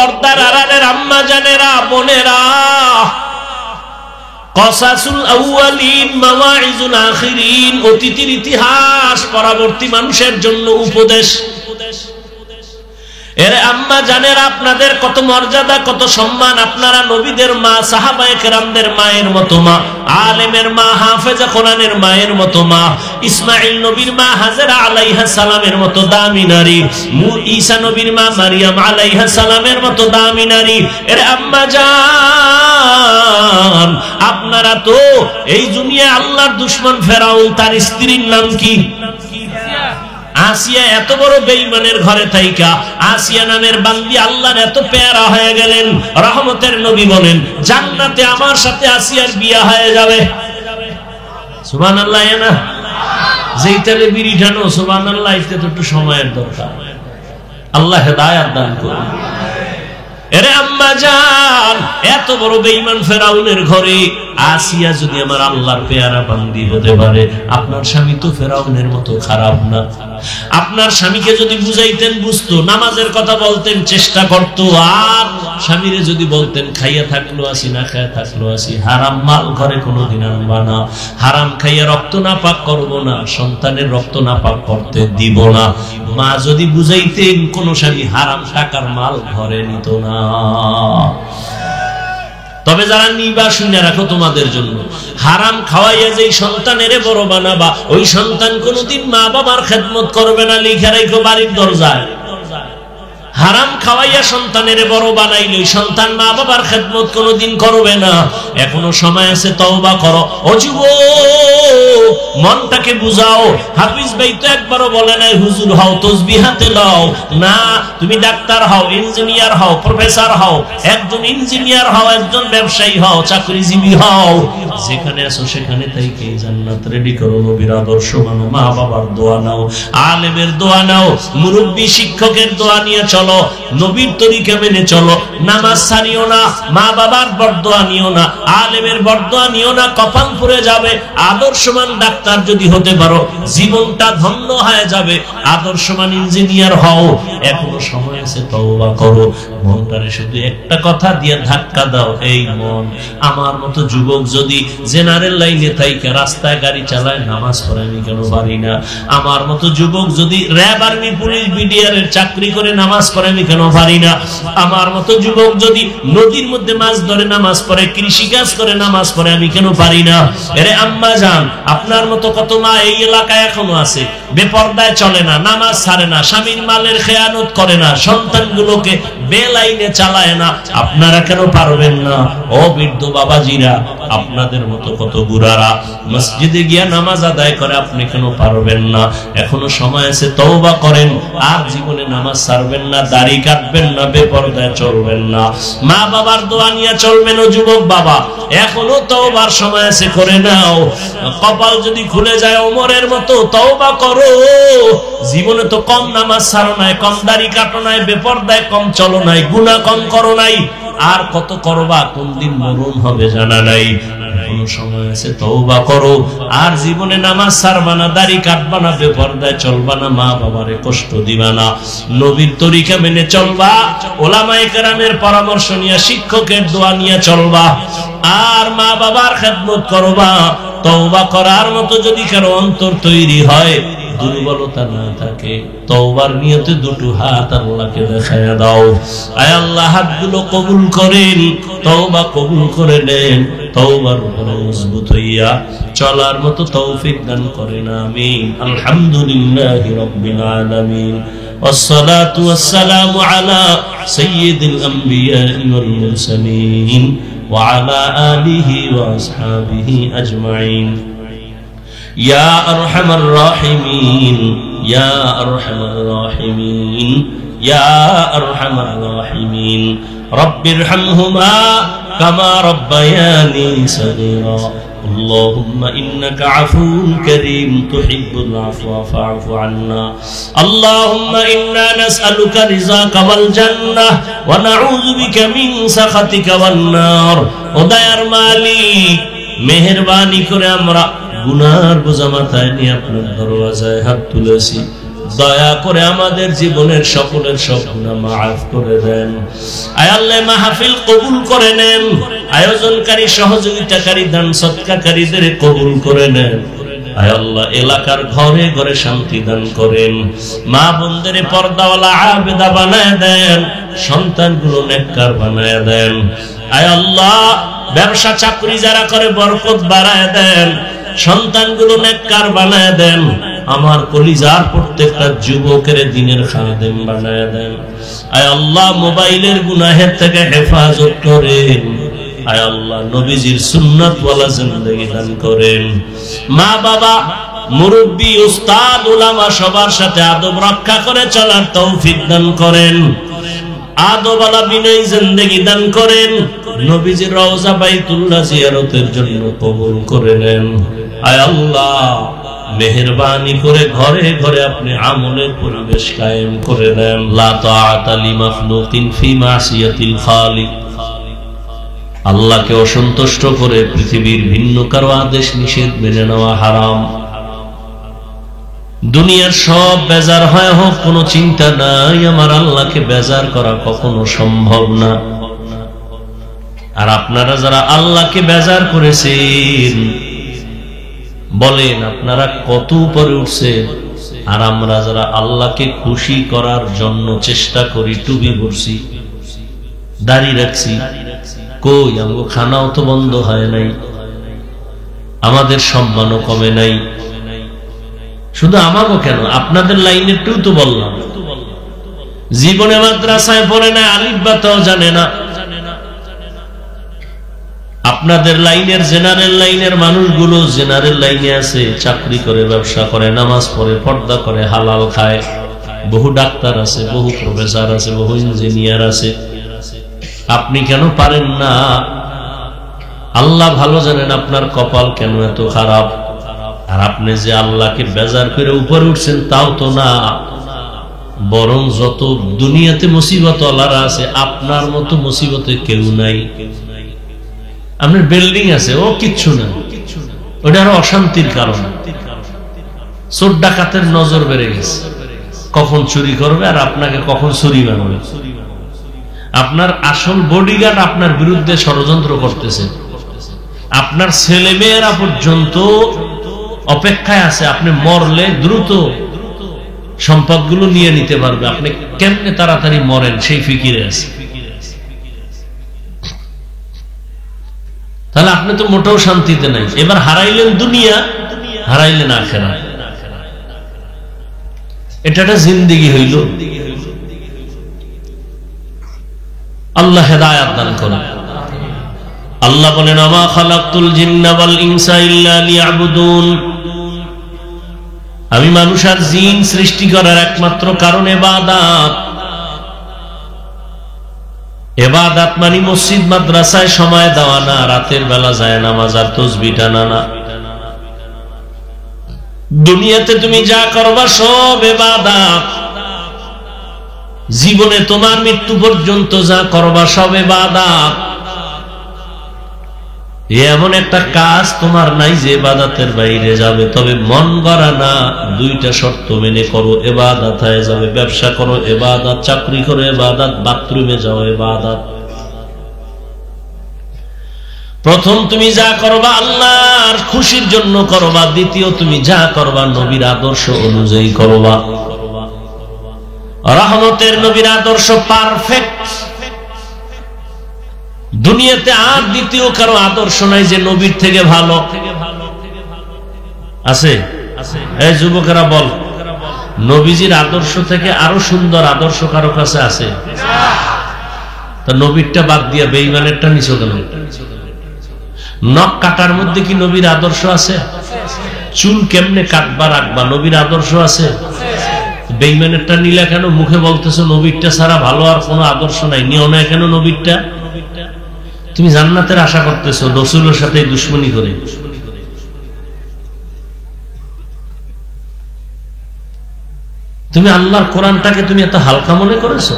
পর্দার আড়ালের আম্মা জানেরা, বোনেরা, কসাসুল আউয়ালিন মাওয়াইজুল আখিরিন, অতীতের ইতিহাস পরবর্তী মানুষের জন্য উপদেশ। এর আম্মা জানেরা, আপনাদের কত মর্যাদা, কত সম্মান। আপনারা নবীদের মা, সাহাবায়ে কেরামদের মায়ের মতো মা, আলেমের মা, হাফেজা কোরআনের মায়ের মতো মা, ইসমাইল নবীর মা হাজেরা আলাইহা সালামের মতো দামি নারী, ঈসা নবীর মা মারিয়াম আলাইহা সালামের মতো দামি নারী। এর আম্মা জান, আপনারা তো এই দুনিয়ায় আল্লাহর দুশমন ফেরাউন, তার স্ত্রীর নাম কি? আসিয়া। এত বড় বেঈমানের ঘরে থাইকা আসিয়া নামের বান্দি আল্লাহর এত পেয়ারা হয়ে গেলেন। রহমতের নবী বলেন, জান্নাতে আমার সাথে আসিয়ার বিয়ে হয়ে যাবে। সুবহানাল্লাহ। না যেই তেলে বিড়ি টানো, সুবহানাল্লাহ, এতে তো একটু সময়ের দরকার। আল্লাহ হেদায়েত দান করুন। এরে আম্মা জান, এত বড় বেঈমান ফেরাউনের ঘরে আসিয়া যদি আমার আল্লাহর পেয়ারা বান্দি হতে পারে, আপনার স্বামী তো ফেরাউনের মতো খারাপ না। আপনার স্বামীকে যদি বুঝাইতেন, বুঝতো, নামাজের কথা বলতেন, চেষ্টা করতো, আর স্বামীরে যদি বলতেন খাইয়া থাকলো আসি, না খাইয়া থাকলো আসি, হারাম মাল ঘরে কোনোদিন আনবা না, হারাম খাইয়া রক্ত না পাক করবো না, সন্তানের রক্ত না পাক করতে দিব না, মা যদি বুঝাইতেন, কোন স্বামী হারাম টাকার মাল ঘরে নিত না। তবে যারা নিবা শুনে রাখো, তোমাদের জন্য হারাম খাওয়াইয়া যেই সন্তানের বড় বানাবা, ওই সন্তান কোনদিন মা বাবার খেদমত করবে না। লিখে রাখো বাড়ির দরজায়, হারাম খাওয়াইয়া সন্তানের বড় বানাইলে ওই সন্তান মা বাবার খেদমত কোনদিন করবে না। এখনো সময় আছে, তওবা করো। ও যুবক, মনটাকে বুঝাও। হাফিজ ভাই তো একবারও বলে নাই হুজুর হও, তসবিহ হাতে নাও। না, তুমি ডাক্তার হও, ইঞ্জিনিয়ার হও, প্রফেসর হও, একজন ইঞ্জিনিয়ার হও, একজন ব্যবসায়ী হও, চাকরিজীবী হও। যেখানে আছো সেখানে থেকে জান্নাত রেডি করো। নবীর আদর্শ মানো, মা বাবার দোয়া নাও, আলেমের দোয়া নাও, মুরব্বী শিক্ষকের দোয়া নিয়ে চলো, নবীর তরিকা মেনে চলো। নামাজ ছাড়িও না, মা বাবার বরদোয়া নিও না, আলেমের বরদোয়া নিও না, কপাল পুড়ে যাবে। আদর্শমান ডাক্তার যদি হতে পারো, জীবনটা ধন্য হয়ে যাবে। আদর্শমান ইঞ্জিনিয়ার হও। এখনো সময় আছে, তওবা করো। মনটারে শুধু একটা কথা দিয়ে ধাক্কা দাও, এই মন, আমার মতো যুবক যদি জেনারেল লাইনে থাইকা রাস্তায় গাড়ি চালায়, নামাজ পড়ে আমি কেন পারি না? আমার মতো যুবক যদি র‍্যাব, আর্মি, পুলিশ, বিডিআর এর চাকরি করে নামাজ পড়ে আমি কেন পারি না? আমার মতো যুবক যদি নদীর মধ্যে মাছ ধরে নামাজ পড়ে, কৃষি কাজ করে নামাজ পড়ে আমি কেন পারি না? এরে আম্মা জান, আপনার মতো কত মা এই এলাকায় এখনো আছে, বেপরদায় চলে না, নামাজ ছাড়ে না, স্বামীর মালের খেয়ানত করে না, সন্তানগুলোকে বেলাইনে চালায় না। আপনারা কেন পারবেন না? ও বৃদ্ধ বাবাজিরা, আপনাদের মতো কত বুড়ারা মসজিদে গিয়া নামাজ আদায় করে, আপনি কেন পারবেন না? এখনো সময় আছে, তওবা করেন। আর জীবনে নামাজ ছাড়বেন না, দাড়ি কাটবেন না, বেপরদায় চলবেন না, মা বাবার দোয়া নিয়ে চলবেন। ও যুবক বাবা, এখনো তওবার সময় আছে, করে নাও। কপাল যদি খুলে যায় ওমরের মতো, তওবা করো। জীবনে তো কম নামাজ ছাড়ো নাই, কম দাড়ি কাটো নাই, বেপরদায় কম চলো নাই, গুনাহ কম করো নাই, আর কত করবা, কোন দিন মরণ হবে জানা নাই। এখনো সময় আছে, তওবা করো। আর জীবনে নামাজ ছাড়বা না, দাড়ি কাটবা না, বেপরদায় চলবা না, মা বাবারে কষ্ট দিবা না, নবীর তরিকা মেনে চলবা, ওলামায়ে কেরামের পরামর্শ নিয়ে, শিক্ষকের দোয়া নিয়ে চলবা, আর মা বাবার খেদমত করবা। তওবা করার মতো যদি কারো অন্তর তৈরি হয়, দুর্বলতা না থাকে, তওবার নিয়তে দুটো হাত আল্লাহকে দেখায়া দাও। আয় আল্লাহ, হাতগুলো কবুল করেন, তওবা কবুল করে নেন, তওবার উপরে মজবুত হইয়া চলার মতো তৌফিক দান করেন। আমিন। আলহামদুলিল্লাহি রাব্বিল আলামিন, والصلاة والسلام على سيد الأنبياء والمرسلين وعلى آله وأصحابه أجمعين. يا أرحم الراحمين، يا أرحم الراحمين، يا أرحم الراحمين. رب ارحمهما كما ربياني صغيرا. اللهم إنك عفو كريم تحب العفو فاعف عنا. اللهم إنا نسألك رضاك والجنة ونعوذ بك من سخطك والنار. ওদায়ার মালিক, মেহেরবানি করে আমরা গুনার বোঝা মাথায় নিয়ে আপনার দরওয়াজায় হাত তুলেছি। দয়া করে আমাদের জীবনের সকলের সব গুনাহ মাফ করে দেন। আয় আল্লাহ মাহফিল কবুল করে নেন, আয়োজনকারী সহযোগিতাকারী দান সদকাকারীদের কবুল করে নেন। আয় আল্লাহ এলাকার ঘরে ঘরে শান্তি দান করেন, মা বোনদের পর্দাওয়ালা আবেদা বানায় দেন, সন্তানগুলো নেককার বানায় দেন। আয় আল্লাহ ব্যবসা চাকরি যারা করে বরকত বাড়ায় দেন, সন্তানগুলো নেককার বানায় দেন। আমার কলিজার প্রত্যেকটা যুবকের দিনের খাদেম বানায় দেন। আয় আল্লাহ মোবাইলের গুনাহের থেকে হেফাজত করেন। আয় আল্লাহ নবীজির সুন্নাত ওয়ালা জিন্দেগি দান করেন। মা বাবা মুরব্বী উস্তাদ উলামা সবার সাথে আদব রক্ষা করে চলার তৌফিক দান করেন। আদবওয়ালা বিনয়ী জিন্দেগি দান করেন। নবীজির রওজা বাইতুল্লাহ জিয়ারতের জন্য কবুল করে নেন। আয় আল্লাহ মেহেরবানি করে ঘরে ঘরে আপনি আমলের পরিবেশ কায়েম করে দেন। লা তাআতা লিমাখলুকিন ফি মাসিয়াতিল খালিক। আল্লাহকে অসন্তুষ্ট করে পৃথিবীর ভিন্ন কারো আদেশ নিষেধ মেনে নেওয়া হারাম। দুনিয়ার সব বেজার হয় হোক, কোনো চিন্তা নাই, আমার আল্লাহকে বেজার করা কখনো সম্ভব না। আর আপনারা যারা আল্লাহকে বেজার করেছেন, বলেন আপনারা কত উপরে উঠছেন। আর আমরা যারা আল্লাহকে খুশি করার জন্য চেষ্টা করি, টুপি পরছি, দাড়ি রাখছি, কই আমগো খানাও তো বন্ধ হয় নাই, আমাদের সম্মানও কমে নাই। শুধু আমাকে কেন, আপনাদের লাইনের টু তো বললাম, জীবনে মাদ্রাসায় পড়ে না, আলিফ বাতাও জানে না। আপনাদের লাইনের জেনারেল লাইনের মানুষগুলো জেনারেল লাইনে আছে, চাকরি করে, ব্যবসা করে, নামাজ পড়ে, পর্দা করে, হালাল খায়। বহু ডাক্তার আছে, বহু প্রফেসর আছে, বহু ইঞ্জিনিয়ার আছে। আপনি কেন পারেন না? আল্লাহ ভালো জানেন আপনার কপাল কেন এত খারাপ। আর আপনি যে আল্লাহকে বেজার করে উপরে উঠছেন তাও তো না, বরং যত দুনিয়াতে মুসিবত আল্লাহর আছে, আপনার মতো মুসিবতে কেউ নাই। আপনার বিল্ডিং আছে, ও কিচ্ছু না, ওটা আরো অশান্তির কারণ। চোর ডাকাতের নজর বেড়ে গেছে, কখন চুরি করবে আর আপনাকে কখন চুরি বানাবে। আপনার আসল বডিগার্ড আপনার বিরুদ্ধে ষড়যন্ত্র করতেছে। আপনার ছেলে মেয়েরা পর্যন্ত অপেক্ষায় আছে, আপনি মরলে দ্রুত সম্পদগুলো নিয়ে নিতে পারবে। আপনি কেমনে তাড়াতাড়ি মরেন সেই ফিকিরে আছে। তাহলে আপনি তো মোটেও শান্তিতে নাই। এবার হারাইলেন দুনিয়া, হারাইলেন আখিরাত। এটা একটা জিন্দেগি হইল। আল্লাহ হেদায়েত দান করেন। আল্লাহ বলেন, আমা খালাকতুল জিন্না ওয়াল ইনসা ইল্লা লিয়াবুদুন। আমি মানুষ আর জিন সৃষ্টি করার একমাত্র কারণ ইবাদত। ইবাদত মানে মসজিদ মাদ্রাসায় সময় দেওয়া না, রাতের বেলা যায় নামাজ আর তাসবিহ টানা না। দুনিয়াতে তুমি যা করবা সব ইবাদত। জীবনে তোমার মৃত্যু পর্যন্ত যা করবা সব ইবাদত। এমন একটা কাজ তোমার নাই যে ইবাদতের বাইরে যাবে। তবে মন গড়া না, দুইটা শর্ত মেনে করো, ইবাদত হয়ে যাবে। ব্যবসা করো ইবাদত, চাকরি করো ইবাদত, বাথরুমে যাও ইবাদত। প্রথম তুমি যা করবা আল্লাহর খুশির জন্য করবা। দ্বিতীয় তুমি যা করবা নবীর আদর্শ অনুযায়ী করবা। রহমতের নবীর আদর্শ পারফেক্ট। দুনিয়াতে আর দ্বিতীয় কারো আদর্শ নাই যে নবীর থেকে ভালো আছে। এই যুবকেরা বল, নবীজির আদর্শ থেকে আরো সুন্দর আদর্শ কারো কাছে আছে? তা নবীরটা বাদ দিয়া বেঈমানেরটা নিছো কেন? নখ কাটার মধ্যে কি নবীর আদর্শ আছে? চুল কেমনে কাটবা রাখবা নবীর আদর্শ আছে? বেঈমানেরটা নিলা কেন? মুখে বলতেছো নবীরটা ছাড়া ভালো আর কোনো আদর্শ নাই, নিও না কেন নবীরটা? তুমি জান্নাতের আশা করতেছো রাসূলের সাথে দুশমনি করে। তুমি আল্লাহর কোরআনটাকে তুমি এত হালকা মনে করেছো?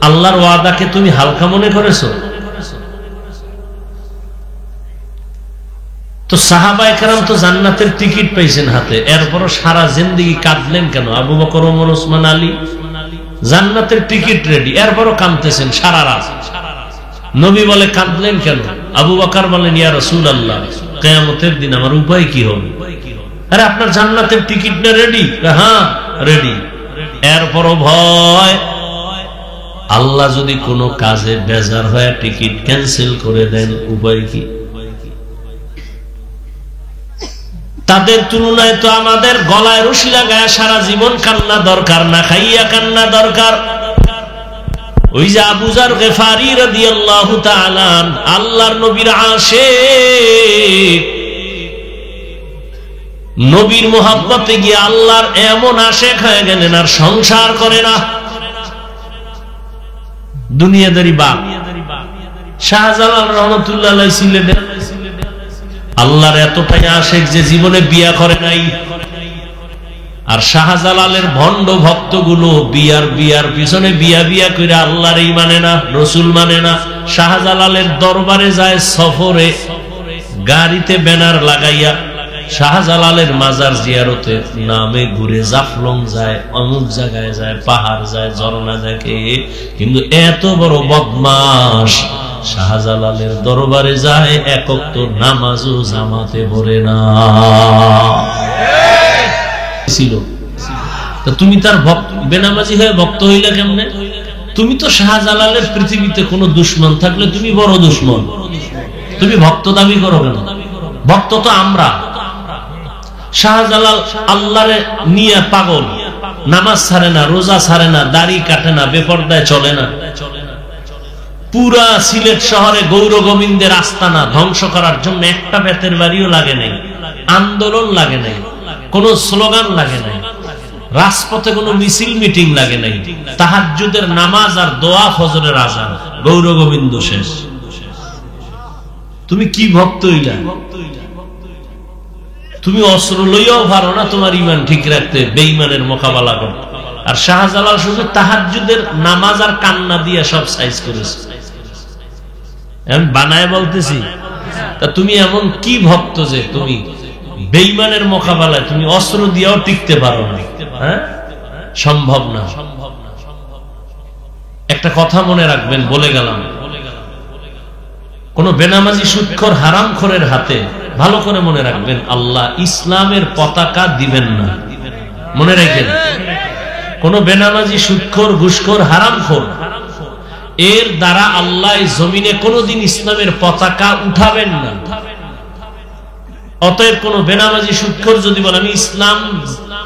আল্লাহর ওয়াদাকে তুমি হালকা মনে করেছো? তো সাহাবায়ে কেরাম তো জান্নাতের টিকিট পেয়েছেন হাতে, এরপরও সারা জিন্দেগি কাঁদলেন কেন? আবু বকর, ওমর, ওসমান, আলী জান্নাতের টিকিট রেডি, এরপরও কাঁদতেছেন সারা রাত। নবী বলে কাঁদলেন কেন? আবু বকর বলেন, ইয়া রাসূলুল্লাহ, কিয়ামতের দিন আমার উপায় কি হবে? আরে আপনার জান্নাতের টিকিট না রেডি? হ্যাঁ রেডি। এরপরও ভয়, আল্লাহ যদি কোনো কাজে বেজার হয়ে টিকিট ক্যান্সেল করে দেন, উপায় কি? তাদের তুলনায় তো আমাদের গলায় রশি লাগায় সারা জীবন কান্না দরকার না, খাইয়া কান্না দরকার। ওই যে আবু যার গিফারি রাদিয়াল্লাহু তাআলা আল্লাহর নবীর আশিক, নবীর মোহাব্বতে গিয়ে আল্লাহর এমন আশিক হয়ে গেলেন আর সংসার করে না, দুনিয়াদারি বাপ। শাহজালাল রাহমাতুল্লাহ আলাইহি ছিলেন আল্লাহর এতটাই আশিক যে জীবনে বিয়া করে নাই। আর শাহজালালের ভণ্ড ভক্তগুলো বিয়ার পিছনে বিয়া করে আল্লাহরই মানে না, রসুল মানে না। শাহজালালের দরবারে যায় সফরে, গাড়িতে ব্যানার লাগাইয়া শাহজালালের মাজার জিয়ারতে নামে ঘুরে জাফলং যায়, অমুক জায়গায় যায়, পাহাড় যায়, ঝর্ণা দেখে। কিন্তু এত বড় বদমাশ শাহজালালের দরবারে যায়, একক তো নামাজও জামাতে পড়ে না ছিল। তুমি তার বেনামাজি হয়ে ভক্ত হইলা কেমনে? তুমি তো শাহজালালের পৃথিবীতে কোনো দুশ্মন থাকলে তুমি বড় দুশ্মন, তুমি ভক্ত দাবি করো কেন? ভক্ত তো আমরা। শাহজালাল আল্লাহরে নিয়ে পাগল, নামাজ ছাড়ে না, রোজা ছাড়ে না, দাড়ি কাটে না, বেপরদায় চলে না। পুরা সিলেট শহরে গৌর গোবিন্দের আস্তানা ধ্বংস করার জন্য একটা বেতের বাড়িও লাগে নাই, আন্দোলন লাগে নাই, কোন স্লোগান লাগে নাই, রাজপথে কোনো মিছিল মিটিং লাগে নাই। তাহাজ্জুদের নামাজ আর দোয়া, ফজরের আযান, গৌর গোবিন্দ শেষ। তুমি কি ভক্ত হইলা? তুমি অস্ত্র লইয়াও পারো না তোমার ইমান ঠিক রাখতে, বেঈমানের মোকাবেলা করতে। আর শাহজালাল শুধু তাহাজ্জুদের নামাজ আর কান্না দিয়ে সব সাইজ করেছে। আমি বানায় বলতেছি, তা তুমি এমন কি ভক্ত যে তুমি বেঈমানের মোকাবেলায় তুমি অস্ত্র দিয়েও টিকতে পারো না? হ্যাঁ, সম্ভব না। একটা কথা মনে রাখবেন, বলে গেলাম, কোন বেনামাজি সুদখোর হারামখোরের হাতে ভালো করে মনে রাখবেন, আল্লাহ ইসলামের পতাকা দিবেন না। মনে রাখেন, কোন বেনামাজি সুদখোর, ঘুষখোর, হারামখোর এর দ্বারা আল্লাহ জমিনে কোনদিন ইসলামের পতাকা উঠাবেন না। অতএব কোন বেনামাজি সুদখোর যদি বলে আমি ইসলাম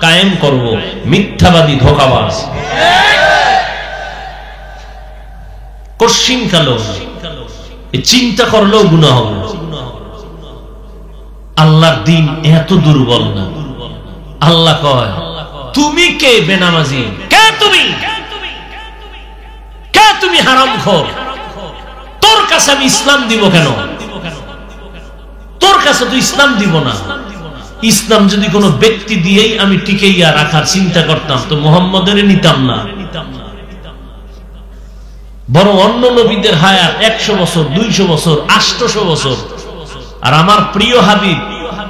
কায়েম করব, মিথ্যাবাদী, ধোঁকাবাজ, কশিন কালো চিন্তা করলেও গুনাহ হবে। আল্লাহর দ্বীন এত দুর্বল না। আল্লাহ কয়, তুমি কে বেনামাজি? কে তুমি? কে তুমি হারামখোর? তোর কাছে আমি ইসলাম দিব কেন? তোর কাছে তো ইসলাম দিব না। ইসলাম যদি কোনো ব্যক্তি দিয়েই আমি টিকাইয়া রাখার চিন্তা করতাম তো মুহাম্মদের নিতাম না। বরং অন্য নবীদের হায়াত 100 বছর, 200 বছর, 800 বছর। আর আমার প্রিয় হাবিব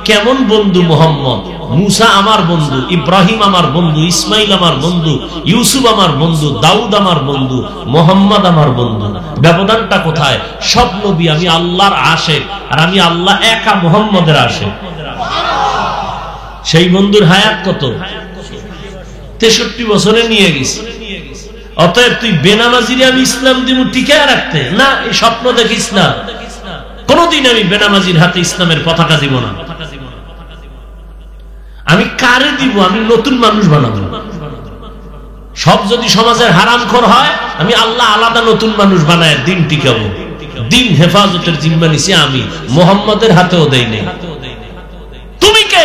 কেমন বন্ধু মুহাম্মদ! মুসা আমার বন্ধু, ইব্রাহিম আমার বন্ধু, ইসমাইল আমার বন্ধু, ইউসুফ আমার বন্ধু, দাউদ আমার বন্ধু, মুহাম্মদ আমার বন্ধু। ব্যবধানটা কোথায়? সব নবী আমি আল্লাহর আশিক, আর আমি আল্লাহ একা মুহাম্মদের আশিক। সেই বন্ধুর হায়াত কত? 63 বছরে নিয়ে গেছি। অতএব তুই বেনামাজিরে আমি ইসলাম দিব টিকায় রাখতে না, এই স্বপ্ন দেখিস না। কোনদিন আমি বেনামাজির হাতে ইসলামের পতাকা দিব না। আমি কারে দিব? আমি নতুন মানুষ বানাবো। সব যদি সমাজের হারামখোর হয়, আমি আল্লাহ আলাদা নতুন মানুষ বানায় দিন টিকাবো। দিন হেফাজতের জিম্মা নিছি আমি, মুহাম্মদের হাতেও দেই নাই। তুমি কে?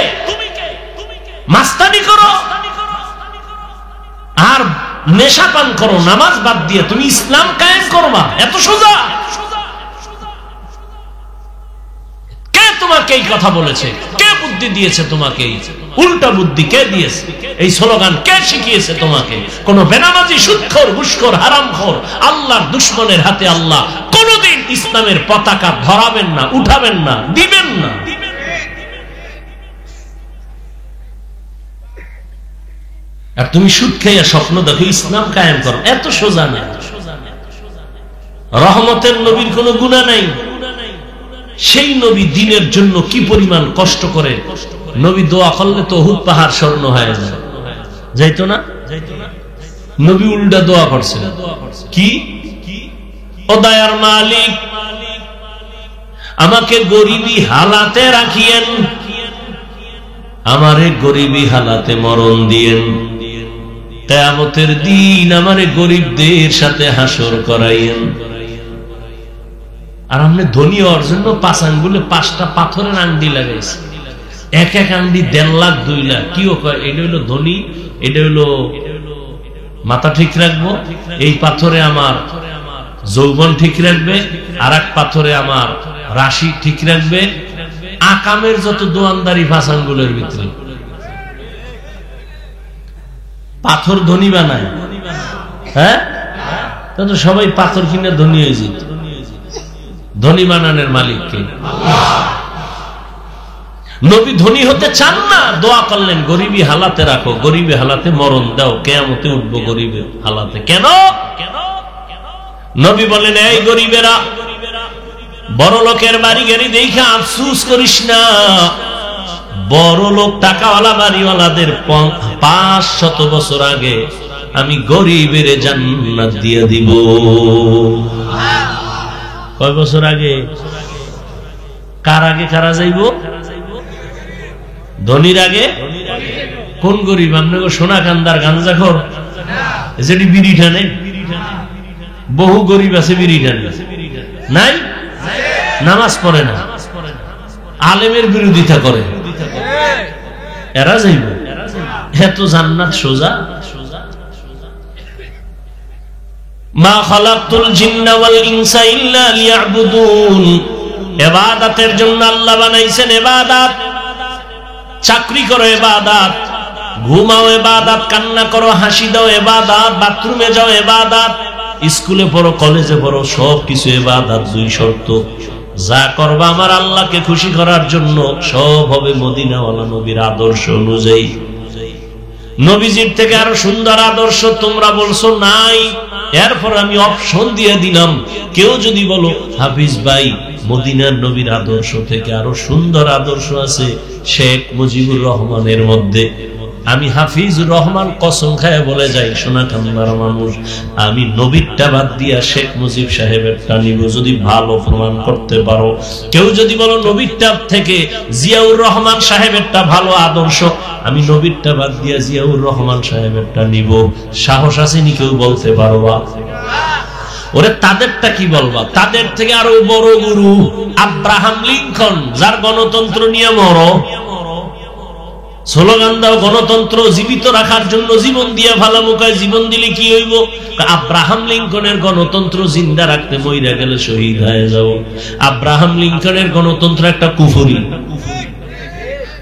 মাস্তানি করো আর নেশা পান করো, নামাজ বাদ দিয়ে তুমি ইসলাম কায়েম করবা? এত সোজা? কে তোমাকে এই কথা বলেছে? কে বুদ্ধি দিয়েছে তোমাকে? উল্টা বুদ্ধি কে দিয়েছে? এই স্লোগান কে শিখিয়েছে তোমাকে? কোন বেনামাজি, সুদখোর, ঘুষখোর, হারামখোর, আল্লাহর দুশমনের হাতে আল্লাহ কোনদিন ইসলামের পতাকা ধরাবেন না, উঠাবেন না, দিবেন না। আর তুমি সুদ খাইয়া স্বপ্ন দেখো ইসলাম কায়েম করো, এত সোজা না। রহমতের নবীর কোনো গুনাহ নাই। সেই নবী দিনের জন্য কি পরিমাণ কষ্ট করে, নবী দোয়া করলে তো উহুদ পাহাড় স্বর্ণ হয়ে যায়, যাইতো না? নবী উল্টা দোয়া করছেন, কি ও দয়ার মালিক আমাকে গরিবী হালাতে রাখিয়েন, আমারে গরিবী হালাতে মরণ দিয়েন, কিয়ামতের দিন আমারে গরিবদের সাথে হাসর করাইয়েন। আর আপনি ধনী হওয়ার জন্য 5 আঙ্গুলে 5টা পাথরের আংটি লাগাইছে, এক এক আংটি 1.5 লাখ 2 লাখ। কি এটা হইলো ধনী, এটা হইলো মাথা ঠিক রাখবো, এই পাথরে আমার যৌবন ঠিক রাখবে, আর এক পাথরে আমার রাশি ঠিক রাখবে। আকামের যত দোয়ানদারি 5 আঙ্গুলের ভিতরে। পাথর ধনী বানায়, হ্যাঁ? তো সবাই পাথর কিনে ধনী হয়ে যেত। ধনী বানানোর মালিক কে? নবী ধনী হতে চান না, দোয়া করলেন গরিবী হালাতে রাখো, গরিবী হালাতে মরণ দাও, কিয়ামতে উঠবো গরিবের হালাতে। কেন? নবী বলেন, এই গরিবেরা, বড় লোকের বাড়ি গাড়ি দেখে আফসোস করিস না, বড় লোক টাকাওয়ালা বাড়িওয়ালাদের 500 বছর আগে আমি গরিবের জান্নাত দিয়ে দিব। কয় বছর আগে? কার আগে কারা যাইব? ধনীর আগে। কোন গরিব? আপনাকে সোনা কান্দার গাঞ্জাখোর যেটি বিড়ি টানে, বহু গরিব আছে বিড়ি টানে, নাই? নামাজ পড়ে না, আলেমের বিরোধিতা করে, এরা যাইব। এত জান্নাত সোজা? মা খালাকতুল জিন্না ওয়াল ইনসা ইল্লা লিয়াবুদুন। ইবাদতের জন্য আল্লাহ বানাইছেন ইবাদত। চাকরি করো ইবাদত, ঘুমাও ইবাদত, কান্না করো, হাসি দাও ইবাদত, বাথরুমে যাও ইবাদত, স্কুলে পড়ো, কলেজে পড়ো, সব কিছু ইবাদত। 2 শর্ত, যা করবা আমার আল্লাহকে খুশি করার জন্য, সব হবে মদিনাওয়ালা নবীর আদর্শ অনুযায়ী। নবীজির থেকে আরো সুন্দর আদর্শ তোমরা বলছো নাই, এরপর আমি অপশন দিয়ে দিলাম, কেউ যদি বলো হাফিজ ভাই মদিনার নবীর আদর্শ থেকে আরো সুন্দর আদর্শ আছে শেখ মুজিবুর রহমানের মধ্যে, আমি হাফিজুর রহমান কসম খায় বলে যাই, সোনা কান্দার মানুষ, আমি নবীরটা বাদ দিয়া শেখ মুজিব সাহেবেরটা নিব, যদি ভালো প্রমাণ করতে পারো। কেউ যদি বলো নবীরটা থেকে জিয়াউর রহমান সাহেবেরটা ভালো আদর্শ, আমি নবীরটা বাদ দিয়া জিয়াউর রহমান সাহেবেরটা নিব। সাহস আসেনি কেউ বলতে পারবা? ওরে তাদেরটা কি বলবা? তাদের থেকে আরো বড় গুরু আব্রাহাম লিঙ্কন, যার গণতন্ত্র নিয়ে মরো, স্লোগান দাও গণতন্ত্র জীবিত রাখার জন্য জীবন দিয়ে ফালামুকায়, জীবন দিলে কি হইব? আব্রাহাম লিঙ্কনের গণতন্ত্র জিন্দা রাখতে মইরা গেলে শহীদ হয়ে যাও। আব্রাহাম লিঙ্কনের গণতন্ত্র একটা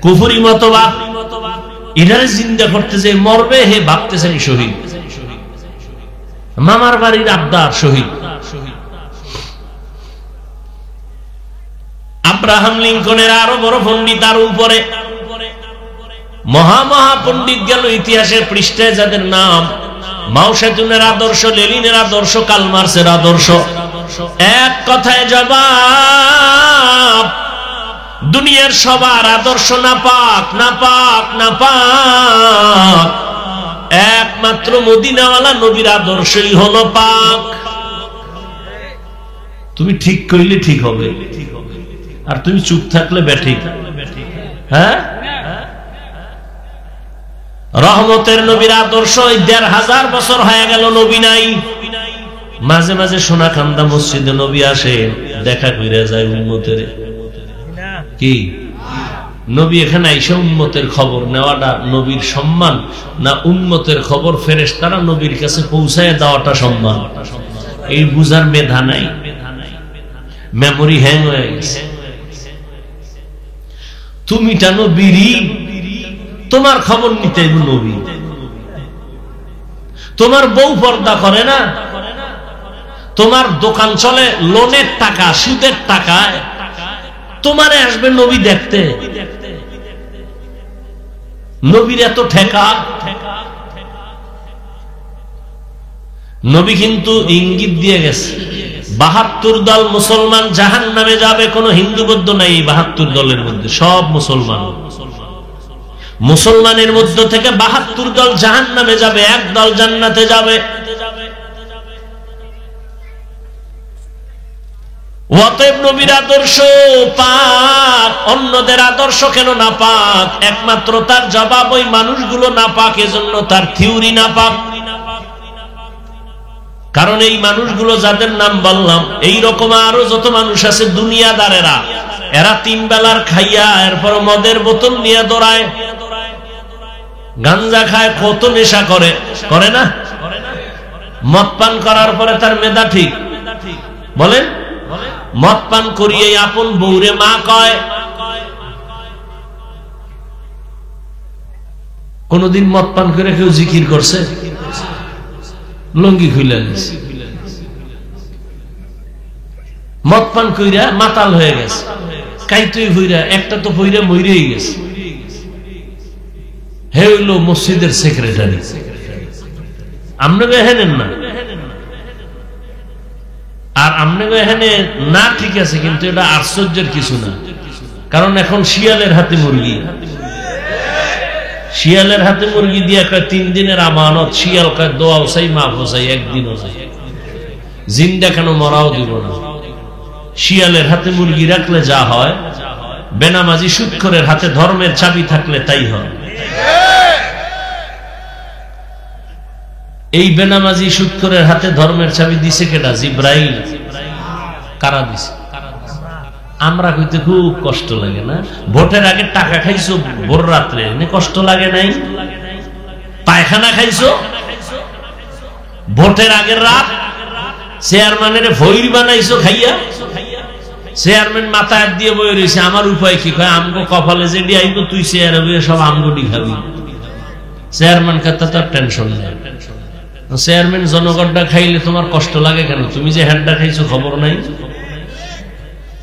কুফরি মতবাদ, এটারে জিন্দা করতে যে মরবে, হে ভাবতেছেন শহীদ। মামার বাড়ির আবদার শহীদ। আব্রাহাম লিঙ্কনের আরো বড় পণ্ডিত, তার উপরে মহা পণ্ডিত গেল ইতিহাসের পৃষ্ঠায়, যাদের নাম মাও সেতুনের আদর্শ, লেনিনের আদর্শ, কার্ল মার্ক্সের আদর্শ। এক কথায় জবাব, দুনিয়ার সবার আদর্শ নাপাক, নাপাক, নাপাক, একমাত্র মদিনাওয়ালা নবীর আদর্শই হলো পাক। তুমি ঠিক কইলে ঠিক হবে, আর তুমি চুপ থাকলে ব্যাঠিক। হ্যাঁ, রহমতের নবীর আদর্শ ১৫০০ বছর হয়ে গেল নবী নাই। মাঝে মাঝে সোনাকান্দা মসজিদে নবী আসে, দেখা কইরা যায় উম্মতের। কি নবী এখানে আইসা উম্মতের খবর নেওয়াটা নবীর সম্মান, না উম্মতের খবর ফেরেশতারা নবীর কাছে পৌঁছায় দেওয়াটা সম্মান? এই বুঝার মেধা নাই, মেমোরি হ্যাং হয়ে গেছে। তুমি টানো বিড়ি, তোমার খবর নিতে নবী। তোমার বউ পর্দা করে না, তোমার দোকান চলে লোনের টাকা, সুদের টাকায়, তোমারে আসবে নবী দেখতে। নবীর এত ঠেকা, নবী কিন্তু ইঙ্গিত দিয়ে গেছে ৭২ দল মুসলমান জাহান্নামে যাবে, কোনো হিন্দু বৌদ্ধ নাই। ৭২ দলের মধ্যে সব মুসলমান। মুসলমানের মধ্য থেকে ৭২ দল জাহান্নামে যাবে, এক দল জান্নাতে যাবে। অতএব নবীর আদর্শ পাক, অন্যদের আদর্শ কেন না পাক? একমাত্র তার জবাব ওই মানুষগুলো না পাক, এজন্য তার থিওরি না পাক। কারণ এই মানুষগুলো যাদের নাম বললাম, এই রকম আরো যত মানুষ আছে দুনিয়াদারেরা, এরা ৩ বেলার খাইয়া এরপর মদের বোতল নিয়ে দৌড়ায়, গাঞ্জা খায়, কত নেশা করে, করে না? মদ পান করার পরে তার মেধা ঠিক বলেন? মদ পান করিয়ে আপন বউরে মা কয়। কোনদিন মদ পান করে কেউ জিকির করছে? লঙ্গি খুলে নিছে, মদ পান কইরা মাতাল হয়ে গেছে, কাইতুই হইরা একটা তো পইরা মইরেই গেছে। হে হইল মসজিদের সেক্রেটারি। আপনাকে হেনেন না, আর আপনাকে এখানে না ঠিক আছে, কিন্তু এটা আশ্চর্যের কিছু না। কারণ এখন শিয়ালের হাতে মুরগি, শিয়ালের হাতে মুরগি দিয়ে কয় ৩ দিনের আমানত। শিয়াল কয় দোয়াও চাই, মাফ চাই, একদিনও চাই, জিন্দা কেন মরাও দিব না। শিয়ালের হাতে মুরগি রাখলে যা হয়, বেনামাজি সুদখোরের হাতে ধর্মের চাবি থাকলে তাই হয়। এই বেনামাজি সুদখোরের হাতে ধর্মের চাবি দিছে কেডা? জিব্রাইল। কারা দিছে? আমরা কইতে খুব কষ্ট লাগে না? ভোটের আগে টাকা খাইছো ভোর রাত্রে, কষ্ট লাগে নাই? পায়খানা খাইছো ভোটের আগের রাত, চেয়ারম্যানের ভৈর বানাইছো খাইয়া। চেয়ারম্যান মাথায় হাত দিয়ে বই রয়েছে, আমার উপায় কি? কয় আমগো কপালে যে আইব তুই চেয়ারে বইয়ে সব আমগোটি খাবি। চেয়ারম্যান খাতা তার টেনশন নেই। চেয়ারম্যান জনগণটা খাইলে তোমার কষ্ট লাগে কেন? তুমি যে হ্যান্ডটা খাইছো খবর নাই?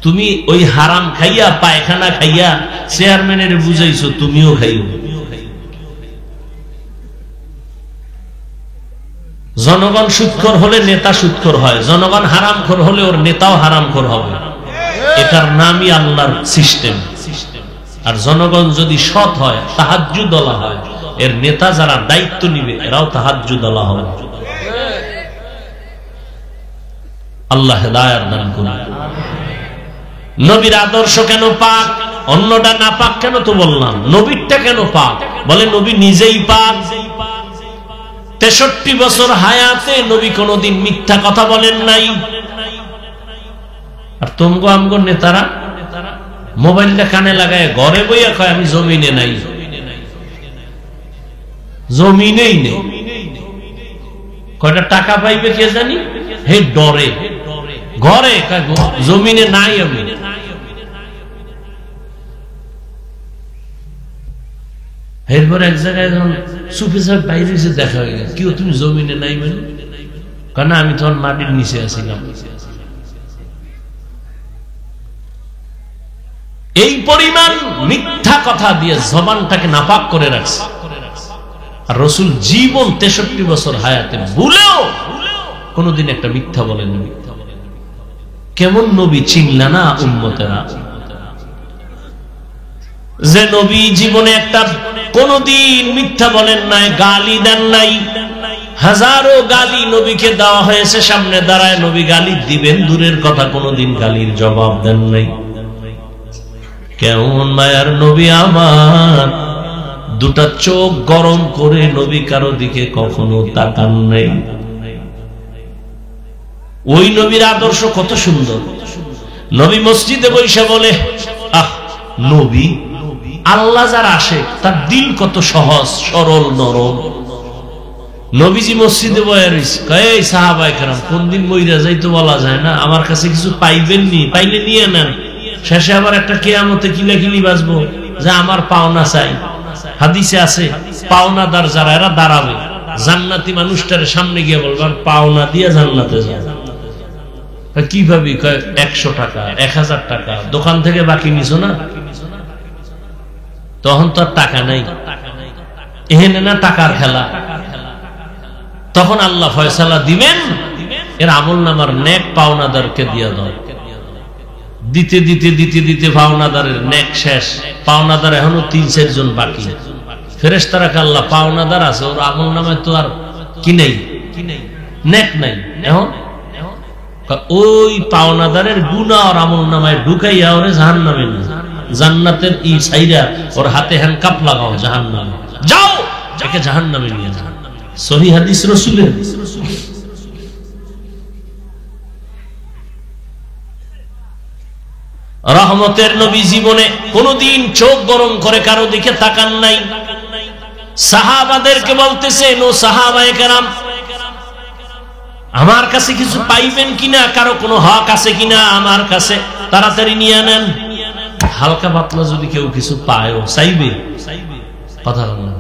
তুমি ওই হারাম খাইয়া, পায়খানা খাইয়া চেয়ারম্যানের বুঝাইছো, তুমিও খাইও। জনগণ সুদখোর হলে নেতা সুদখোর হয়, জনগণ হারামখোর হলে ওর নেতাও হারামখোর হবে। এটার নামই আল্লাহর সিস্টেম। আর জনগণ যদি সৎ হয়, তাহাজ্জুদওয়ালা হয়, এর নেতা যারা দায়িত্ব নিবে এরাও তাহাজ্জুদওয়ালা হবে। আল্লাহ হেদায়েত দান করুন। নবীর আদর্শ কেন পাক? অন্যটা না পাক কেন? তো বললাম নবীরটা কেন পাক? বলে নবী নিজেই পাক। 63 বছর হায়াতে নবী কোনদিন মিথ্যা কথা বলেন নাই। আর তোমগো আমগো নেতারা মোবাইলটা কানে লাগায় ঘরে বইয়া কয় আমি জমিনে নাই, জমিনেই নেই। কয়টা টাকা পাইবে কে জানি, হে ডরে ঘরে জমিনে নাই। আমি এরপর এক জায়গায় যখন সুফি সাহেব বাইরে এসে দেখা হয়ে গেছে, কেউ তুমি জমিনে নাই মানে? কেন আমি তখন মাটির নিচে আছিলাম। এই পরিমাণ মিথ্যা কথা দিয়ে জবানটাকে নাপাক করে রাখছে। আর রাসূল জীবন 63 বছর হায়াতে ভুলেও কোনদিন একটা মিথ্যা বলেননি। কেমন নবী চিনলা না উম্মতেরা? যে নবী জীবনে একটা কোনদিন মিথ্যা বলেন নাই, গালি দেন নাই। হাজারো গালি নবীকে দেওয়া হয়েছে, সামনে দাঁড়ায় নবী গালি দিবেন দূরের কথা, কোনদিন গালির জবাব দেন নাই। কেমন মায়ার নবী আমার, দুটা চোখ গরম করে নবী কারো দিকে কখনো তাকান নাই। ওই নবীর আদর্শ কত সুন্দর। নবী মসজিদে বসে বলে, আহ নবী, আল্লাহ যার আসে তার দিল কত সহজ সরল নরম। নবীজি মসজিদে বয়ে রয়েছে, এই সাহাবায়ে কেরাম কোন দিন মইরা যাইতো বলা যায় না, আমার কাছে কিছু পাইবেন নি, পাইলে নিয়ে নেন। শেষে আবার একটা কিয়ামতে কিলাকিলি বাজবো যে আমার পাওনা চাই। হাদিসে আছে পাওনাদার যারা এরা দাঁড়াবে, জান্নাতি মানুষটার সামনে গিয়ে বলবেন পাওনা দিয়ে জান্নাতে যায়। কি ভাবি? 100 টাকা 1000 টাকা দোকান থেকে বাকি নিছো না? তখন তো আর টাকা নাই, এহেনে না টাকার খেলা। তখন আল্লাহ ফয়সালা দিবেন, এর আমলনামার নেক পাওনাদারকে দিয়ে দাও। দিতে দিতে দিতে দিতে পাওনাদারের নেক শেষ, পাওনাদার এখনো 3-4 জন বাকি। ফেরেশতারাকে আল্লাহ পাওনাদার আছে, ওর আমলনামায় তো আর কি নেই, নেক নাই। এখন ওই পাওনাদারের গুনাহ আর আমলনামায় ঢুকাইয়া ওরে জাহান্নামে না, জান্নাতের ই ছাইরা ওর হাতে হ্যান্ডকাপ লাগাও জাহান্নামে, যাও একে জাহান্নামে নিয়ে যাও। সহিহ হাদিস রাসূলের। রহমতের নবী জীবনে কোনদিন চোখ গরম করে কারো দিকে তাকান নাই। সাহাবাদেরকে বলতেছেন, ও সাহাবায়ে কেরাম, আমার কাছে কিছু পাইবেন কিনা, কারো কোনো হক আছে কিনা আমার কাছে, তাড়াতাড়ি নিয়ে নেন। হালকা পাতলা যদি কেউ কিছু পায় ও চাইবে, কথা বলেন।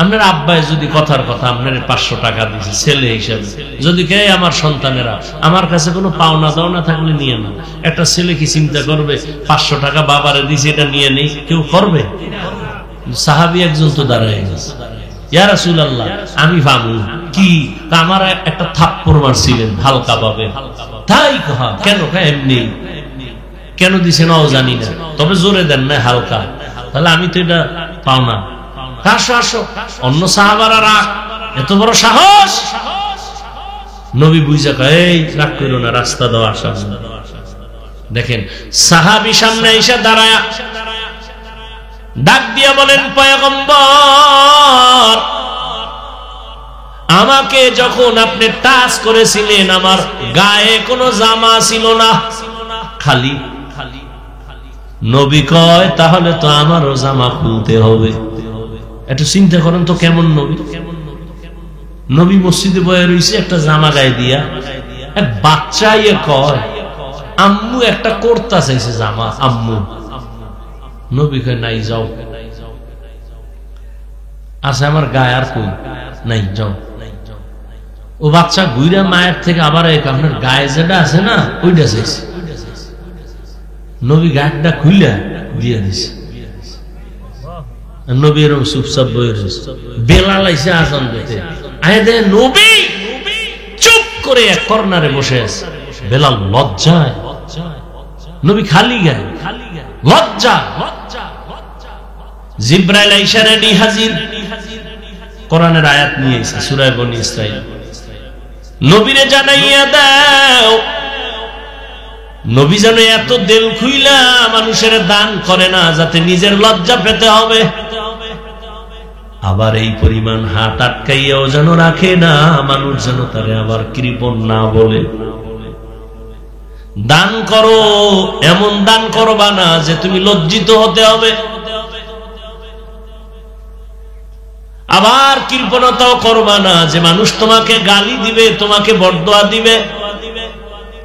আপনার আব্বাই যদি কথার কথা আপনার 500 টাকা দিয়েছে ছেলে হিসাবে, যদি কে আমার সন্তানেরা আমার কাছে কোনো পাওনা দাওনা থাকলে নিয়ে না, একটা ছেলে কি চিন্তা করবে 500 টাকা বাবারে দিয়েছে এটা নিয়ে নেই? কেউ করবে? সাহাবী একজন তো দাঁড়ায় গেছে, ইয়া রাসূলুল্লাহ আমি ভাবু কি, আমার একটা থাপ্পড় মারছিলেন হালকা ভাবে। তাই কহা কেন? এমনি। কেন দিছে নাও জানি না, তবে জোরে দেন না হালকা, তাহলে আমি তো এটা পাও না। আসো আসো। অন্য সাহাবারা রাগ, এত বড় সাহস। নবী বুঝা কয়, এই রাগ করো না, রাস্তা দাও, আসা। দেখেন সাহাবী সামনে এসে দাঁড়ায় ডাক দিয়া বলেন, পয়গম্বর আমাকে যখন আপনি টাচ করেছিলেন আমার গায়ে কোনো জামা ছিল না, খালি। নবী কয়, তাহলে তো আমারও জামা খুলতে হবে। একটু চিন্তা করেন তো কেমন নবী। নবী মসজিদে বয়ে রয়েছে একটা জামা গায়ে দিয়া, এক বাচ্চা ইয়ে কয়, আম্মু একটা কুর্তা চাইছে জামা, আম্মু। নবী কয়, নাই যাও। আচ্ছা আমার গায়ে আর কই নাই, যাও। ও বাচ্চা ঘুরে মায়ের থেকে আবার আপনার গায়ে যেটা আছে না ওইটা চাইছে। নবী গায়েরটা খুইলা দিয়ে দিছে। নবী এরকম চুপচাপ বয়ে রয়েছে। বেলাল আইসে আজান দিতে, আয় দে নবী চুপ করে এক কর্নারে বসে আছে। বেলাল লজ্জায়, নবী খালি গায়ে, লজ্জা। জিবরাইল আইসা রেডি হাজির, কোরআনের আয়াত নিয়ে এসে সূরা বনী ইসরাঈল। নবীরে জানাইয়া দাও, নবী যেন এত দিল খুইলা মানুষের দান করে না, যাতে নিজের লজ্জা পেতে হবে। আবার এই পরিমাণ হাত আটকাইয়াও যেন রাখে না, মানুষ যেন তারে আবার কৃপণ না বলে। দান করো, এমন দান করবা না যে তুমি লজ্জিত হতে হবে। আবার কৃপণতাও করবা না যে মানুষ তোমাকে গালি দিবে, তোমাকে বরদোয়া দিবে।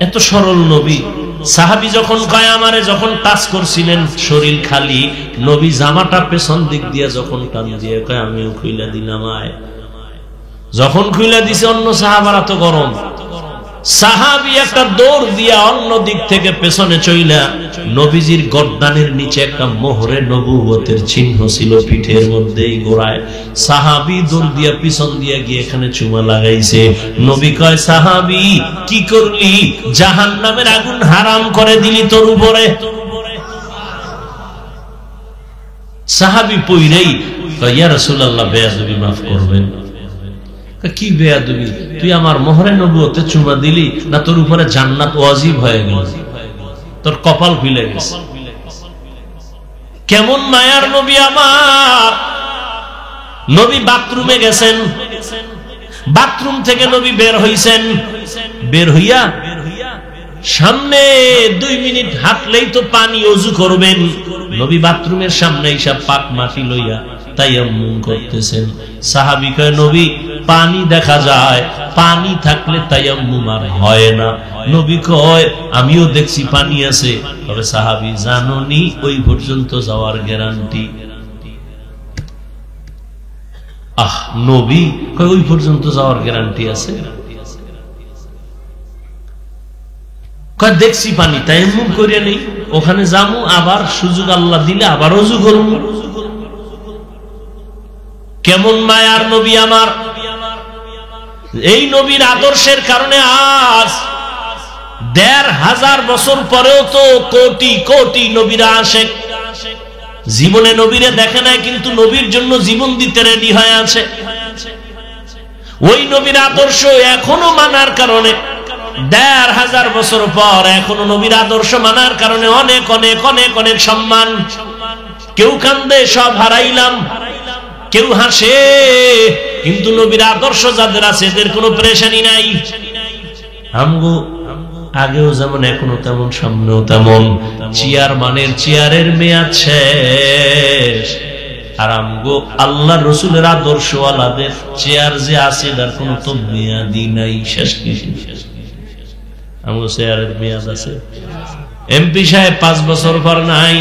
এত সরল নবী। সাহাবী যখন কয় আমারে যখন টাচ করছিলেন শরীর খালি, নবী জামাটা পেছন দিক দিয়ে যখন টান দিয়ে কয় আমিও খুইলা দিলাম। আয় যখন খুইলা দিছে অন্য সাহাবারা তো গরম। সাহাবী একটা দৌড় দিয়া অন্য দিক থেকে পেছনে চইলা, নবীজির গর্দানের নিচে একটা মোহরে নবুয়তের চিহ্ন ছিল পিঠের মধ্যে, এই গোড়ায়। সাহাবী দৌড় দিয়া পিছন দিয়া গিয়ে এখানে চুমা লাগাইছে। নবী কয়, সাহাবী কি করলি? জাহান্নামের আগুন হারাম করে দিলি তোর উপরে। সাহাবী পইরেই কয়, ইয়া রাসূলুল্লাহ বেয়াদবি মাফ করবেন। কি বেয়াদবি? তুই আমার মোহরে নবুয়তে চুমা দিলি না, তোর উপরে জান্নাত ওয়াজিব হয়ে গেল, তোর কপাল খুলে গেছে। কেমন মায়ার নবী আমার। নবী বাথরুমে গেছেন, বাথরুম থেকে নবী বের হইছেন, বের হইয়া সামনে 2 মিনিট হাঁটলেই তো পানি ওযু করবেন। নবী বাথরুমের সামনে এসে পাক মাটি লইয়া তায়াম্মুম করতেছেন। সাহাবী কয়, নবী পানি দেখা যায়, পানি থাকলে তায়াম্মুম আর হয় না। নবী কয়, আমিও দেখছি পানি আছে, তবে সাহাবী জানোনি ওই পর্যন্ত যাওয়ার গ্যারান্টি। নবী কয়, ওই পর্যন্ত যাওয়ার গ্যারান্টি আছে? কয়, দেখছি পানি, তায়াম্মুম করিয়া নেই, ওখানে যামু, আবার সুযোগ আল্লাহ দিলে আবার ওযু করব। কেমন মায়ার নবী আমার। এই নবীর আদর্শের কারণে আজ ১৫০০ বছর পরেও তো কোটি কোটি নবীরা আশেক। জীবনে নবীরে দেখে নাই, কিন্তু নবীর জন্য জীবন দিতে রেডি হয়ে আছে। ওই নবীর আদর্শ এখনো মানার কারণে ১৫০০ বছর পর এখনো নবীর আদর্শ মানার কারণে অনেক অনেক অনেক অনেক সম্মান। কেউ কান্দে সব হারাইলাম, কেউ হাসে, কিন্তু নবীর আদর্শ যাদের আছে এদের কোনো পেরেশানি নাই। আমগো আগেও যেমন এখনো তেমন, সামনেও তেমন। চেয়ারম্যানের চেয়ারের মেয়াদ শেষ, আর আমগো আল্লাহ রসুলের আদর্শওয়ালাদের চেয়ার যে আছে তার কোনো তো মেয়াদই নাই, শেষ কিছু। আমগো চেয়ারের মেয়াদ আছে। এমপি সাহেব 5 বছর পর নাই।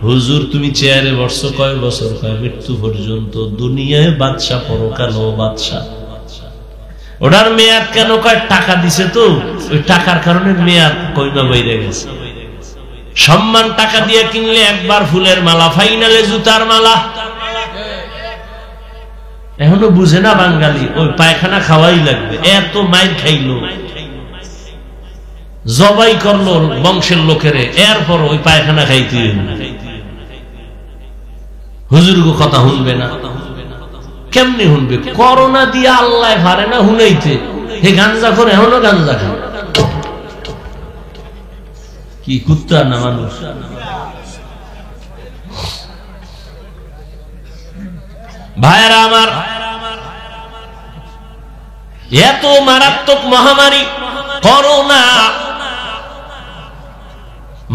হুজুর তুমি চেয়ারে বসছো কয় বছর? কয় মৃত্যু পর্যন্ত। দুনিয়ায় বাদশা, পরকালেও বাদশা। ওটার মেয়াদ কেন? কয় টাকা দিছে তো, ওই টাকার কারণে মেয়াদ কইমা বাইরে গেছে। সম্মান টাকা দিয়ে কিনলে একবার ফুলের মালা, ফাইনালে জুতার মালা। এখনো বুঝে না বাঙালি, ওই পায়খানা খাওয়াই লাগবে। এত মাইর খাইলো, জবাই করলো বংশের লোকেরে, এরপর ওই পায়খানা খাইতে হুজুর গো কথা শুনবে না। কেমনি শুনবে? করোনা দিয়ে আল্লাহ পারে না শুনাইতে। হে গাঞ্জা করে এখনো গাঞ্জা খায়। কি কুত্তা না মানুষ। ভাইরা আমার, এত মারাত্মক মহামারী করোনা,